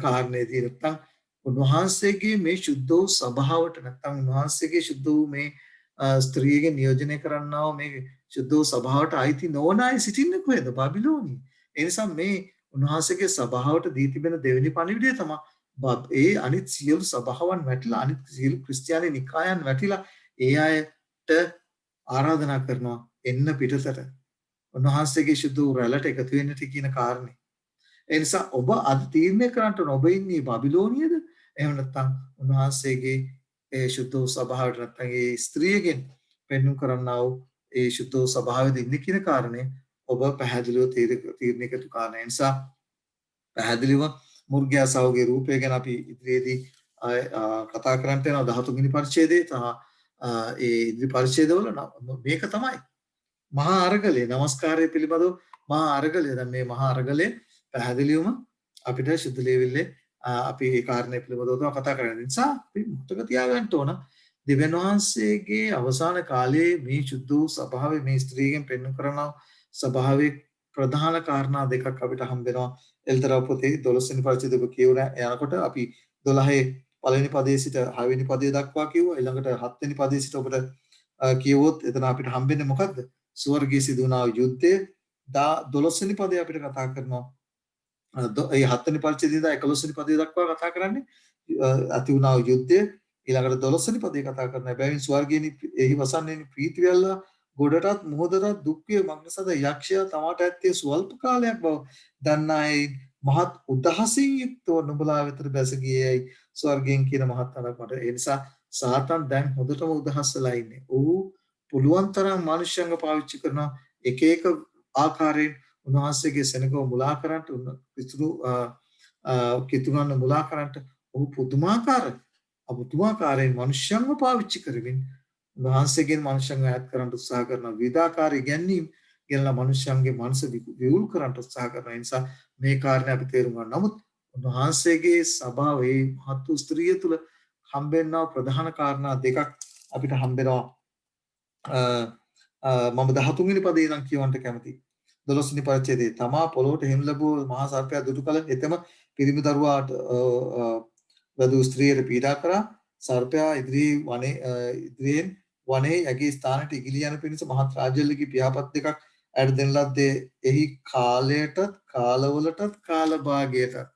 Speaker 1: කාරණේදී නැත්තම් උන්වහන්සේගේ මේ සුද්ධ වූ සභාවට නැත්තම් උන්වහන්සේගේ සුද්ධ වූ මේ ස්ත්‍රියගේ නියෝජනය කරන්නා වූ මේ සුද්ධ වූ සභාවට අයිති නොවන අය සිටින්නේ කොහෙද? බබිලෝනියේ. ඒ නිසා මේ උන්වහන්සේගේ සභාවට දී තිබෙන දෙවෙනි පණිවිඩය තමයි ඒ අනිත් සියලු සභාවන් වැටිලා අනිත් සියලු ක්‍රිස්තියානි නිකායන් වැටිලා ඒ අයට ආරාධනා කරනවා එන්න පිටතට. උන්වහන්සේගේ සුද්ධ වූ රැළට එකතු වෙන්නට කියන කාරණේ. ඒ නිසා ඔබ අද තීරණය කරන්නට ඔබ ඉන්නේ බබිලෝනියද? එහෙම නැත්නම් උන්වහන්සේගේ ඒ සුද්ධ සභාවට නැත්නම් ඒ ස්ත්‍රියගෙන් පෙන්වු කරන්නා වූ ඒ සුද්ධ සභාවෙද ඉන්නේ කියන කාරණය ඔබ පැහැදිලිව තීරණය කළ කාරණේ. ඒ නිසා පැහැදිලිව මුර්ගයා සහෝගේ රූපය ගැන අපි ඉදිරියේදී කතා කරන්නට යනවා 13 වෙනි පරිච්ඡේදයේ තහ ඒ ඉදිරි පරිච්ඡේදවල මේක තමයි මහා අරගලය නමස්කාරය පිළිබඳව මහා අරගලය. දැන් මේ මහා අරගලය පැහැදිලිවම අපිට සුද්ධ ලේවිල්ලේ අපි ඒ කාරණේ පිළිබඳව කතා කරන නිසා අපි මතක තියාගන්න ඕන දෙවියන් වහන්සේගේ අවසාන කාලයේ මේ සුද්ධ වූ සභාවේ මේ ස්ත්‍රීගෙන් පෙන්වු කරන සභාවේ ප්‍රධාන කාරණා දෙකක් අපිට හම්බ වෙනවා. එල්තරව පොතේ 12 වෙනි පරිච්ඡේදය කියවන යනකොට අපි 12 පළවෙනි පදයේ සිට 6 වෙනි පදයේ දක්වා කිව්වා. ඊළඟට 7 වෙනි පදයේ සිට ඔබට කියවොත් එතන අපිට හම්බෙන්නේ මොකද්ද? ස්වර්ගයේ සිදුවන යුද්ධය. 12 වෙනි පදයේ අපිට කතා කරනවා ඒ 7 වෙනි පරිච්ඡේදයේ ඉඳලා 11 වෙනි පදයේ දක්වා කතා කරන්නේ ඇති වුණා වූ යුද්ධය. ඊළඟට 12 වෙනි පදයේ කතා කරන බැවින් ස්වර්ගයේ එහි වසන්නේ ප්‍රීති වෙල්ලා ගොඩටත් මොහොතටත් දුක් වේ මග්නසද යක්ෂයා තමාට ඇත්තේ ස්වල්ප කාලයක් බව දන්නායි මහත් උදහසින් යුක්තව නුඹලා වෙතට බැස ගියේයි ස්වර්ගයෙන් කියන මහත් අනක් මට. ඒ නිසා සාතන් දැන් හොඳටම උදහස් වෙලා ඉන්නේ. ඌ පුළුවන් තරම් මානුෂ්‍යංග පාවිච්චි කරන එක එක ආකාරයෙන් උන්වහන්සේගේ සෙනගව මුලා කරන්නට කිතුනන්න මුලා කරන්නට ඔහු පුදුමාකාරයෙන් මනුෂ්‍යංග පාවිච්චි කරමින් උන්වහන්සේගෙන් මනුෂ්‍යංග ඈත් කරන්න උත්සාහ කරන විවිධාකාර ඉගැන්වීම් ගෙනලා මනුෂ්‍යංගේ මනස විවුල් කරන්න උත්සාහ කරන නිසා මේ කාරණේ අපි තේරුම් ගන්න. නමුත් උන්වහන්සේගේ සභාවේ මහත් ස්ත්‍රිය තුල හම්බෙන්නා ප්‍රධාන කාරණා දෙකක් අපිට හම්බෙනවා. මම 13 වෙනි පදේ නම් කියවන්න කැමතියි. 12 වෙනි පරිච්ඡේදයේ තමා පොළොවට හිමි ලැබුව මහා සර්පයා දුටු කල එතම පිරිමි දරුවාට වදු ස්ත්‍රියට පීඩා කරා. සර්පයා ඉදිරියෙන් වනයේ යගේ ස්ථානට ඉගිලී යන පිණිස මහත් රාජ්‍යලගේ පියාපත් දෙකක් ඇඩ දෙන ලද්දේ එහි කාලයටත් කාලවලටත් කාලභාගයටත්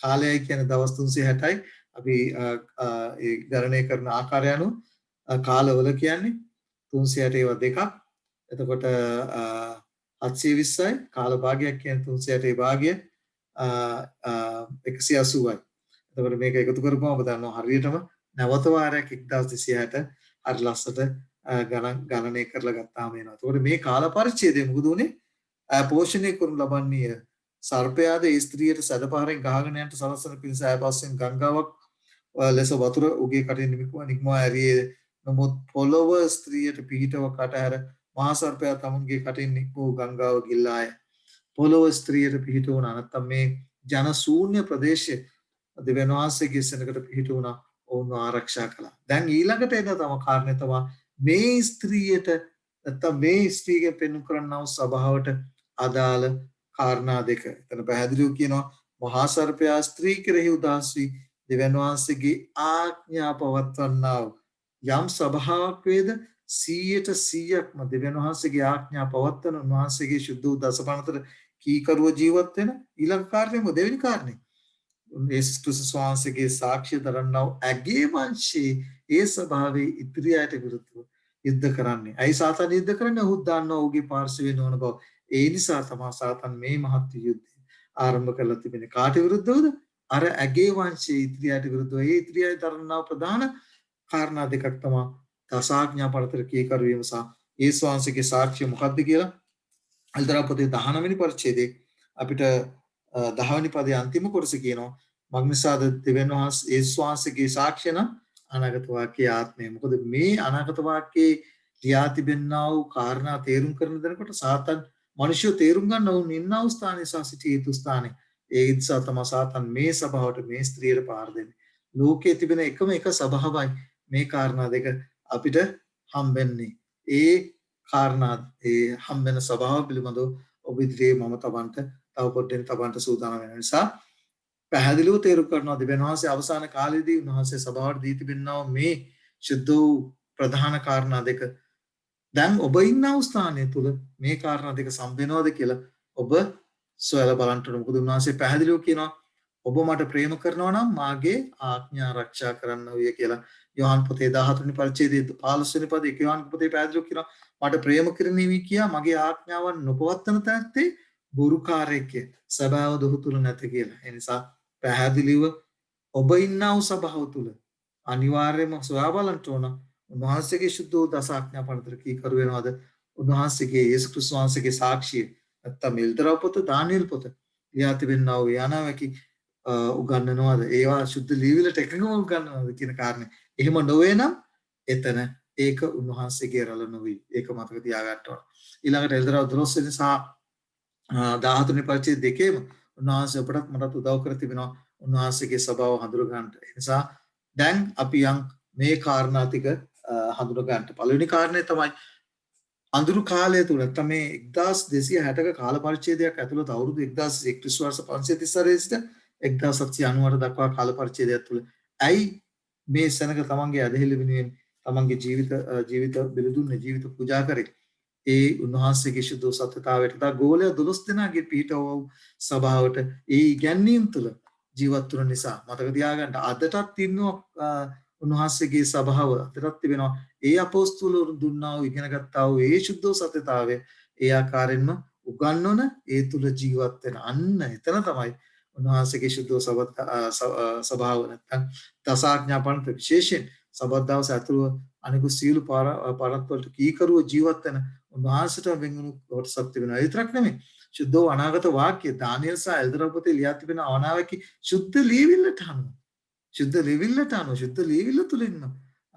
Speaker 1: කාලයයි කියන්නේ දවස් 360යි අපි ඒ ගණනය කරන ආකාරය අනුව කාලවල කියන්නේ 360 ඒවා දෙකක්. එතකොට 720යි කාලභාගයක් කියන්නේ 360 භාගය 180යි. එතකොට මේක එකතු කරපුවම ඔබ දන්නවා හරියටම නැවත වාරයක් 1260 හරි ලස්සට ගණනය කරලා ගත්තාම එනවා. එතකොට මේ කාල පරිච්ඡේදය මොකද උනේ? පෝෂණය කරනු ලබන්නේ සර්පයාද ඒ ස්ත්‍රියට සැඩපාරෙන් ගහගෙන යන්න සලසන පිණිස ආපස්සෙන් ගංගාවක් ලෙස වතුර උගේ කටින් නික්මවා ඇරියේ. නමුත් පොළොව ස්ත්‍රියට පිහිටව කටහැර මහා සර්පයා තමුන්ගේ කටින් නික්මූ ගංගාව ගිල්ලාය. පොළොව ස්ත්‍රියට පිහිට වුණා. නැත්තම් මේ ජන ශූන්‍ය ප්‍රදේශයේ දෙවියන් වහන්සේගේ සෙනඟට පිහිට වුණා. ඔවුන්ව ආරක්ෂා කළා. දැන් ඊළඟට එන තම කාරණේ තමයි මේ ස්ත්‍රියට නැත්තම් මේ ස්ත්‍රියගේ පෙන්වු කරන්නා වූ සභාවට අදාළ කාරණා දෙක. එතන පැහැදිලිව කියනවා මහා සර්පයා ස්ත්‍රී කෙරෙහි උදාස් වී දෙවියන් වහන්සේගේ ආඥා පවත්වන්නා වූ යම් සභාවක් වේද 100%ක්ම දෙවියන් වහන්සේගේ ආඥා පවත්වන උන්වහන්සේගේ සුද්ධ වූ දසපනතර කීකරුව ජීවත් වෙන ඊළඟ කාරණේම දෙවෙනි කාරණේ යේසුස් ක්‍රිස්තුස් වහන්සේගේ සාක්ෂිය දරන්නා වූ ඇගේ වංශයේ ඒ ස්වභාවයේ ඉදිරියට විරුද්ධව යුද්ධ කරන්නේ. ඇයි සාතන් යුද්ධ කරන්නේ? ඔහු දන්නවා ඔහුගේ පාර්ශවයේ නොවන බව. ඒ නිසා තමයි සාතන් මේ මහත් යුද්ධය ආරම්භ කරලා තිබෙන්නේ. කාට විරුද්ධවද? අර ඇගේ වංශයේ ඉත්‍ත්‍රයට විරුද්ධව. ඒ ඉත්‍ත්‍රයයි දරනා ප්‍රධාන කාරණා දෙකක් තමයි දසාඥා පරතර කීකරු වීම සහ යේසුස් වහන්සේගේ සාක්ෂිය මොකක්ද කියලා එල්දරා පොතේ 19 වෙනි පරිච්ඡේදයේ අපිට 10 වෙනි පදයේ අන්තිම කොටස කියනවා මග්නිසාද දෙවියන් වහන්සේ යේසුස් වහන්සේගේ සාක්ෂිය නම් අනාගත වාක්‍යයේ ආත්මය. මොකද මේ අනාගත වාක්‍යයේ ලියා තිබෙනා වූ කාරණා තේරුම් කරන දෙනකොට සාතන් මිනිස්සු තේරුම් ගන්න වුන් ඉන්නා වූ ස්ථානයේ සහ සිටී යුතු ස්ථානයේ ඒ නිසා තමයි සාතන් මේ සභාවට මේ ස්ත්‍රියට පාර දෙන්නේ. ලෝකයේ තිබෙන එකම එක සභාවයි මේ කාරණා දෙක අපිට හම්බෙන්නේ. ඒ කාරණා ඒ හම්බෙන සභාව පිළිබඳව ඔබ ඉදිරියේ මම තවන්ට තව පොඩ්ඩෙන් තවන්ට සූදානම් වෙන නිසා පැහැදිලිව තේරුම් කරනවා දෙවියන් වහන්සේ අවසාන කාලයේදී උන්වහන්සේ සභාවට දී තිබෙනා මේ සුද්ධ වූ ප්‍රධාන කාරණා දෙක දැන් ඔබ ඉන්නා වූ ස්ථානය තුල මේ කාරණා දෙක සම්බෙනවද කියලා ඔබ සොයලා බලන්න ඕන. මොකද උන්වහන්සේ පැහැදිලිව කියනවා ඔබ මට ප්‍රේම කරනවා නම් මාගේ ආඥා ආරක්ෂා කරන්න ඕය කියලා. යෝහන් පොතේ 14 වෙනි පරිච්ඡේදයේ 15 වෙනි පදේ යෝහන් පොතේ පැහැදිලිව කියනවා මට ප්‍රේම කරන්නේ කියා මගේ ආඥාවන් නොපවත්වන තැනත්තේ බොරුකාරයෙක්ය. සබාව දොහු තුල නැත කියලා. ඒ නිසා පැහැදිලිව ඔබ ඉන්නා වූ සභාව තුල අනිවාර්යයෙන්ම සොයා බලන්න ඕන උන්වහන්සේගේ සුද්ධ වූ දස ආඥා පනතර කීකරු වෙනවද? උන්වහන්සේගේ යේසුස් ක්‍රිස්තුස් වහන්සේගේ සාක්ෂිය නැත්නම් එල්දරා පොත දානියෙල් පොත ලියා තිබෙනා වූ යනාවකි උගන්වනවාද? ඒවා සුද්ධ ලියවිලට එකඟව උගන්වනවාද කියන කාරණේ. එහෙම නොවේ නම් එතන ඒක උන්වහන්සේගේ රළ නොවේ. ඒක මතක තියාගන්න ඕන. ඊළඟට එල්දරා 12 වෙනි සහ 14 වෙනි පරිච්ඡේද දෙකේම උන්වහන්සේ අපටත් මටත් උදව් කර තිබෙනවා උන්වහන්සේගේ ස්වභාව හඳුන ගන්නට. ඒ නිසා දැන් අපි යම් මේ කාරණා ටික හඳුන ගන්නට. පළවෙනි කාරණේ තමයි අඳුරු කාලය තුල තමයි 1260ක කාල පරිච්ඡේදයක් ඇතුළත අවුරුදු 1000 ක්‍රිස්තු වර්ෂ 534 සිට 1798 දක්වා කාල පරිච්ඡේදයක් තුල ඇයි මේ සෙනඟ තමන්ගේ ඇදහිලි වෙනුවෙන් තමන්ගේ ජීවිත බිලදුන්නේ ජීවිත පූජා කරේ? ඒ උන්වහන්සේගේ සුදු සත්‍යතාවයට දා ගෝලයා 12 දෙනාගේ පිටව සභාවට ඒ ඉගැන්වීම් තුල ජීවත් වුණ නිසා මතක තියාගන්න අදටත් ඉන්නවා උන්වහන්සේගේ සභාව අදටත් තිබෙනවා ඒ අපොස්තුලවරු දුන්නා වූ ඉගෙන ගත්තා වූ ඒ සුදු සත්‍යතාවය ඒ ආකාරයෙන්ම උගන්වන ඒ තුල ජීවත් වෙන අන්න එතන තමයි උන්වහන්සේගේ සුදු සභාව නැත්නම් දසාඥා පන්ති විශේෂයෙන් සබත් දවස් ඇතුළු අනිකුත් සීල පාරත් වලට කීකරුව ජීවත් වෙන උන්වහන්සේට වෙන්වුණු කොටසක් තිබෙනවා. ඒ විතරක් නෙමෙයි. සුද්ධ අනාගත වාක්‍ය දානියෙල් සහ එල්දරා පොතේ ලියා තිබෙන අනාවකි සුද්ධ ලියවිල්ලට අනුව. සුද්ධ ලියවිල්ලට අනුව සුද්ධ ලියවිල්ල තුලින්ම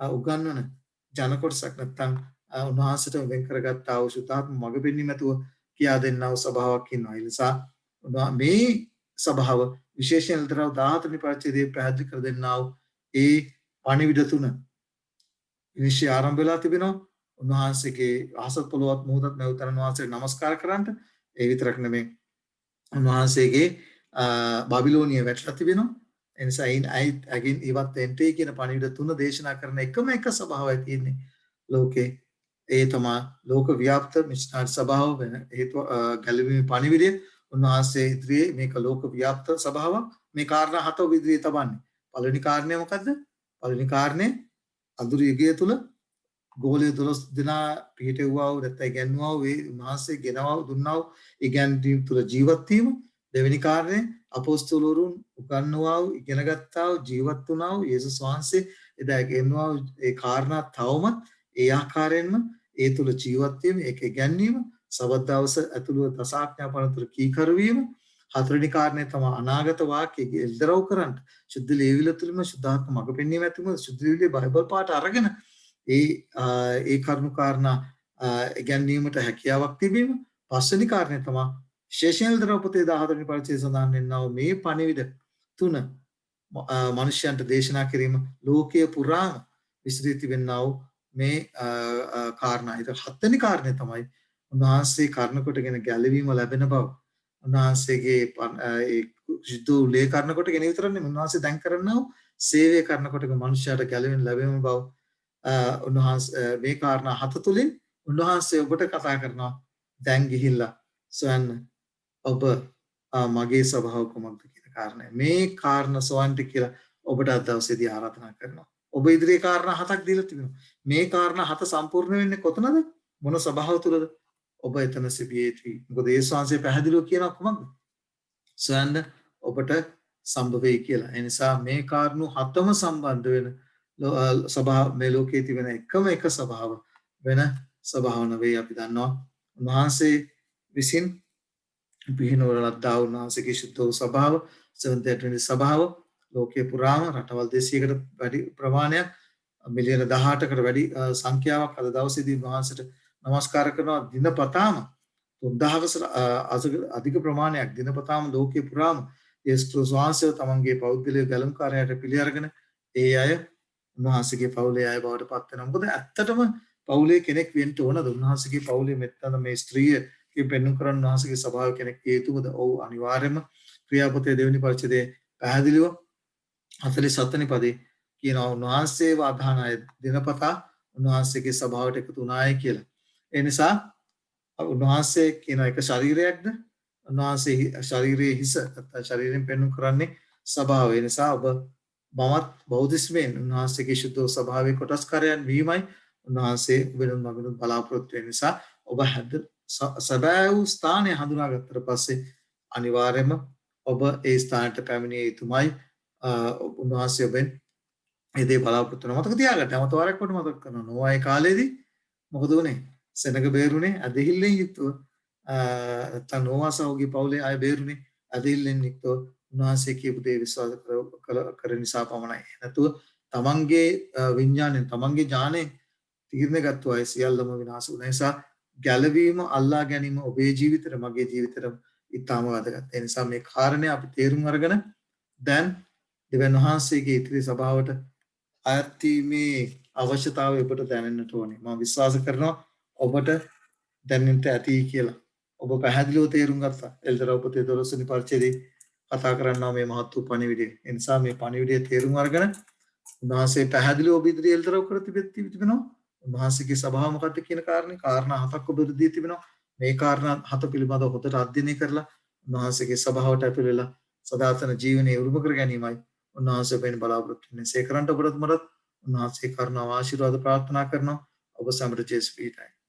Speaker 1: උගන්වන ජන කොටසක් නැත්තම් උන්වහන්සේට වෙන් කරගත්තා වූ සුද්ධාත්ම මඟ පෙන්වීම ඇතුව කියා දෙන්නා වූ සභාවක් ඉන්නවා. ඒ නිසා මේ සභාව විශේෂයෙන් එල්දරා 14 වෙනි පරිච්ඡේදයේ පැහැදිලි කර දෙන්නා වූ ඒ පණිවිඩ තුන විශ්ය ආරම්භ වෙලා තිබෙනවා. උන්වහන්සේගේ අහසත් පොළොවත් මොහොතත් නැවතරන් වහන්සේට නමස්කාර කරන්නට. ඒ විතරක් නෙමෙයි උන්වහන්සේගේ බබිලෝනිය වැටලා තිබෙනවා. ඒ නිසා අගින් ඉවත් එන්ටේ කියන පණිවිඩ තුන දේශනා කරන එකම එක සභාවයි තියෙන්නේ ලෝකේ. ඒ තමයි ලෝක ව්‍යාප්ත මිෂනාරි සභාව වෙන හේතුව ගැලවීමේ පණිවිඩය. උන්වහන්සේ ඉදිරියේ මේක ලෝක ව්‍යාප්ත සභාවක්. මේ කාරණා හත ඔබ ඉදිරියේ තබන්නේ. පළවෙනි කාරණය මොකද්ද? පළවෙනි කාරණේ අඳුරු යුගය තුල ගෝලයේ 12 දෙනා පිහිටෙව්වා වූ නැත්නම් ඉගැන්වුවා වූ ඒ උන්වහන්සේ ගෙනවා වූ දුන්නා වූ ඉගැන්වීම් තුල ජීවත් වීම. දෙවෙනි කාරණේ අපොස්තලවරුන් උගන්වුවා වූ ඉගෙන ගත්තා වූ ජීවත් වුණා වූ යේසුස් වහන්සේ එදා ගෙන්වා වූ ඒ කාරණා තවමත් ඒ ආකාරයෙන්ම ඒ තුල ජීවත් වීම ඒක ඉගැන්වීම සබත් දවස ඇතුළු දසාඥා පනතුරු කීකරු වීම. හතරවෙනි කාරණේ තමයි අනාගත වාක්‍යයේ එල්දරව් කරන්න සුද්ධ ලේවිල තුලින්ම සුද්ධාත්ම මඟ පෙන්වීම ඇතුළු සුද්ධ ලේවිලේ බයිබල් පාඩ අරගෙන ඒ කරුණු කාරණා ඉගැන්වීමට හැකියාවක් තිබීම. පස්වෙනි කාරණේ තමයි විශේෂයෙන් එල්දරව් පොතේ 14 වෙනි පරිච්ඡේදය සඳහන් වෙනා මේ පණිවිඩ තුන මනුෂ්‍යයන්ට දේශනා කිරීම ලෝකයේ පුරාම විස්තරිත තිබෙනා වූ මේ කාරණා. ඒක හත්වෙනි කාරණේ තමයි උන්වහන්සේ කර්ණ කොටගෙන ගැලවීම ලැබෙන බව. උන්වහන්සේගේ ඒ සිද්ධ උලේ කරන කොටගෙන විතරක් නෙමෙයි උන්වහන්සේ දැන් කරනවා සේවය කරන කොටක මනුෂ්‍යයාට ගැලවෙන ලැබෙන බව. උන්වහන්සේ මේ කාරණා හත තුලින් උන්වහන්සේ ඔබට කතා කරනවා දැන් ගිහිල්ලා සොයන්න ඔබ මගේ ස්වභාව කොමක්ද කියන කාරණය. මේ කාරණා සොයන්න කියලා ඔබට අද දවසේදී ආරාධනා කරනවා. ඔබ ඉදිරියේ කාරණා 7ක් දීලා තිබෙනවා. මේ කාරණා 7 සම්පූර්ණ වෙන්නේ කොතනද? මොන ස්වභාව තුලද? ඔබ එතන සිටියේ යුතුයි. මොකද ඒ ශාංශය පැහැදිලිව කියනවා කොහොමද? සොයන්න ඔබට සම්භව වෙයි කියලා. ඒ නිසා මේ කාරණු 7ම සම්බන්ධ වෙන ස්වභාව මේ ලෝකයේ තිබෙන එකම එක ස්වභාව වෙන ස්වභාව නෙවෙයි අපි දන්නවා. උන්වහන්සේ විසින් පිහිනුවරලද්දා උන්වහන්සේගේ ශුද්ධ වූ ස්වභාව, Seventh Adventist ස්වභාව ලෝකයේ පුරාම රටවල් 200කට වැඩි ප්‍රමාණයක් මිලියන 18කට වැඩි සංඛ්‍යාවක් අද දවසේදී උන්වහන්සේට නමස්කාර කරනවා දිනපතාම 3000ක අධික ප්‍රමාණයක් දිනපතාම ලෝකයේ පුරාම යේසුස් වහන්සේ තමන්ගේ පෞද්ගලික ගැලුම්කාරයාට පිළි අරගෙන ඒ අය උන්වහන්සේගේ පවුලේ අය බවට පත් වෙනවා. මොකද ඇත්තටම පවුලේ කෙනෙක් වෙන්න ඕනද? උන්වහන්සේගේ පවුලේ මෙත්තන මේ ස්ත්‍රිය පෙන්වු කරන උන්වහන්සේගේ ස්වභාව කෙනෙක් හේතුවද? ඔව් අනිවාර්යයෙන්ම ක්‍රියාපතේ දෙවෙනි පරිච්ඡේදයේ පැහැදිලිව 47 වෙනි පදේ කියනවා උන්වහන්සේව අදහන අය දිනපතා උන්වහන්සේගේ ස්වභාවයට එකතු වුණායි කියලා. ඒ නිසා උන්වහන්සේ කියන එක ශරීරයක්ද? උන්වහන්සේ ශරීරයේ හිස නැත්නම් ශරීරයෙන් පෙන්වු කරන්නේ ස්වභාවය. ඒ නිසා ඔබ මමත් බෞද්ධිස්මෙන් උන්වහන්සේගේ ශුද්ධ ස්වභාවයේ කොටස්කාරයන් වීමයි උන්වහන්සේ වෙනුම් මගනුම් බලාපොරොත්තු වෙන නිසා ඔබ සැබෑ වූ ස්ථානය හඳුනාගත්තට පස්සේ අනිවාර්යයෙන්ම ඔබ ඒ ස්ථානට පැමිණිය යුතුමයි. උන්වහන්සේ ඔබෙන් ඒ දේ බලාපොරොත්තු වෙනවා. මතක තියාගන්න. අමත වාරයක් කොට මතක් කරනවා. නොආයේ කාලේදී මොකද උනේ? සෙනඟ බේරුනේ ඇදහිල්ලෙන් යුක්තව. නැත්නම් නොවාසෝගේ පවුලේ අය බේරුනේ ඇදහිල්ලෙන් යුක්තව. උන්වහන්සේ කියපු දේ විශ්වාස කර නිසා පමණයි. නැතුව තමන්ගේ විඥාණයෙන් තමන්ගේ ඥාණයෙන් තීරණ ගත්ත අය සියල්ලම විනාශ වුණා. ඒ නිසා ගැලවීම අල්ලා ගැනීම ඔබේ ජීවිතේට මගේ ජීවිතේට ඉතාම වැදගත්. ඒ නිසා මේ කාරණේ අපි තේරුම් අරගෙන දැන් දෙවියන් වහන්සේගේ ඉතිරි සභාවට අයත් වීමේ අවශ්‍යතාවය ඔබට දැනෙන්නට ඕනේ. මම විශ්වාස කරනවා ඔබට දැනෙන්නට ඇති කියලා. ඔබ පැහැදිලිව තේරුම් ගත්තා. එල්දරව් පොතේ 12 වෙනි පරිච්ඡේදයේ කතා කරනවා මේ මහත් වූ පණිවිඩය. ඒ නිසා මේ පණිවිඩය තේරුම් අරගෙන උන්වහන්සේ පැහැදිලිව ඔබ ඉදිරියේ එල්දරව් කර තිබෙනවා. උන්වහන්සේගේ ස්වභාව මොකක්ද කියන කාරණා 7ක් ඔබ දී තිබෙනවා. මේ කාරණා 7 පිළිබඳව හොඳට අධ්‍යයනය කරලා උන්වහන්සේගේ ස්වභාවයට ඇතුළු වෙලා සදාතන ජීවනයේ උරුම කර ගැනීමයි උන්වහන්සේ වෙන බලාපොරොත්තු වෙන්නේ. ඒ කරන්ට ඔබට මරත් උන්වහන්සේ කරුණාව ආශිර්වාද ප්‍රාර්ථනා කරනවා. ඔබ සමට ජේසුස් පීඨයි.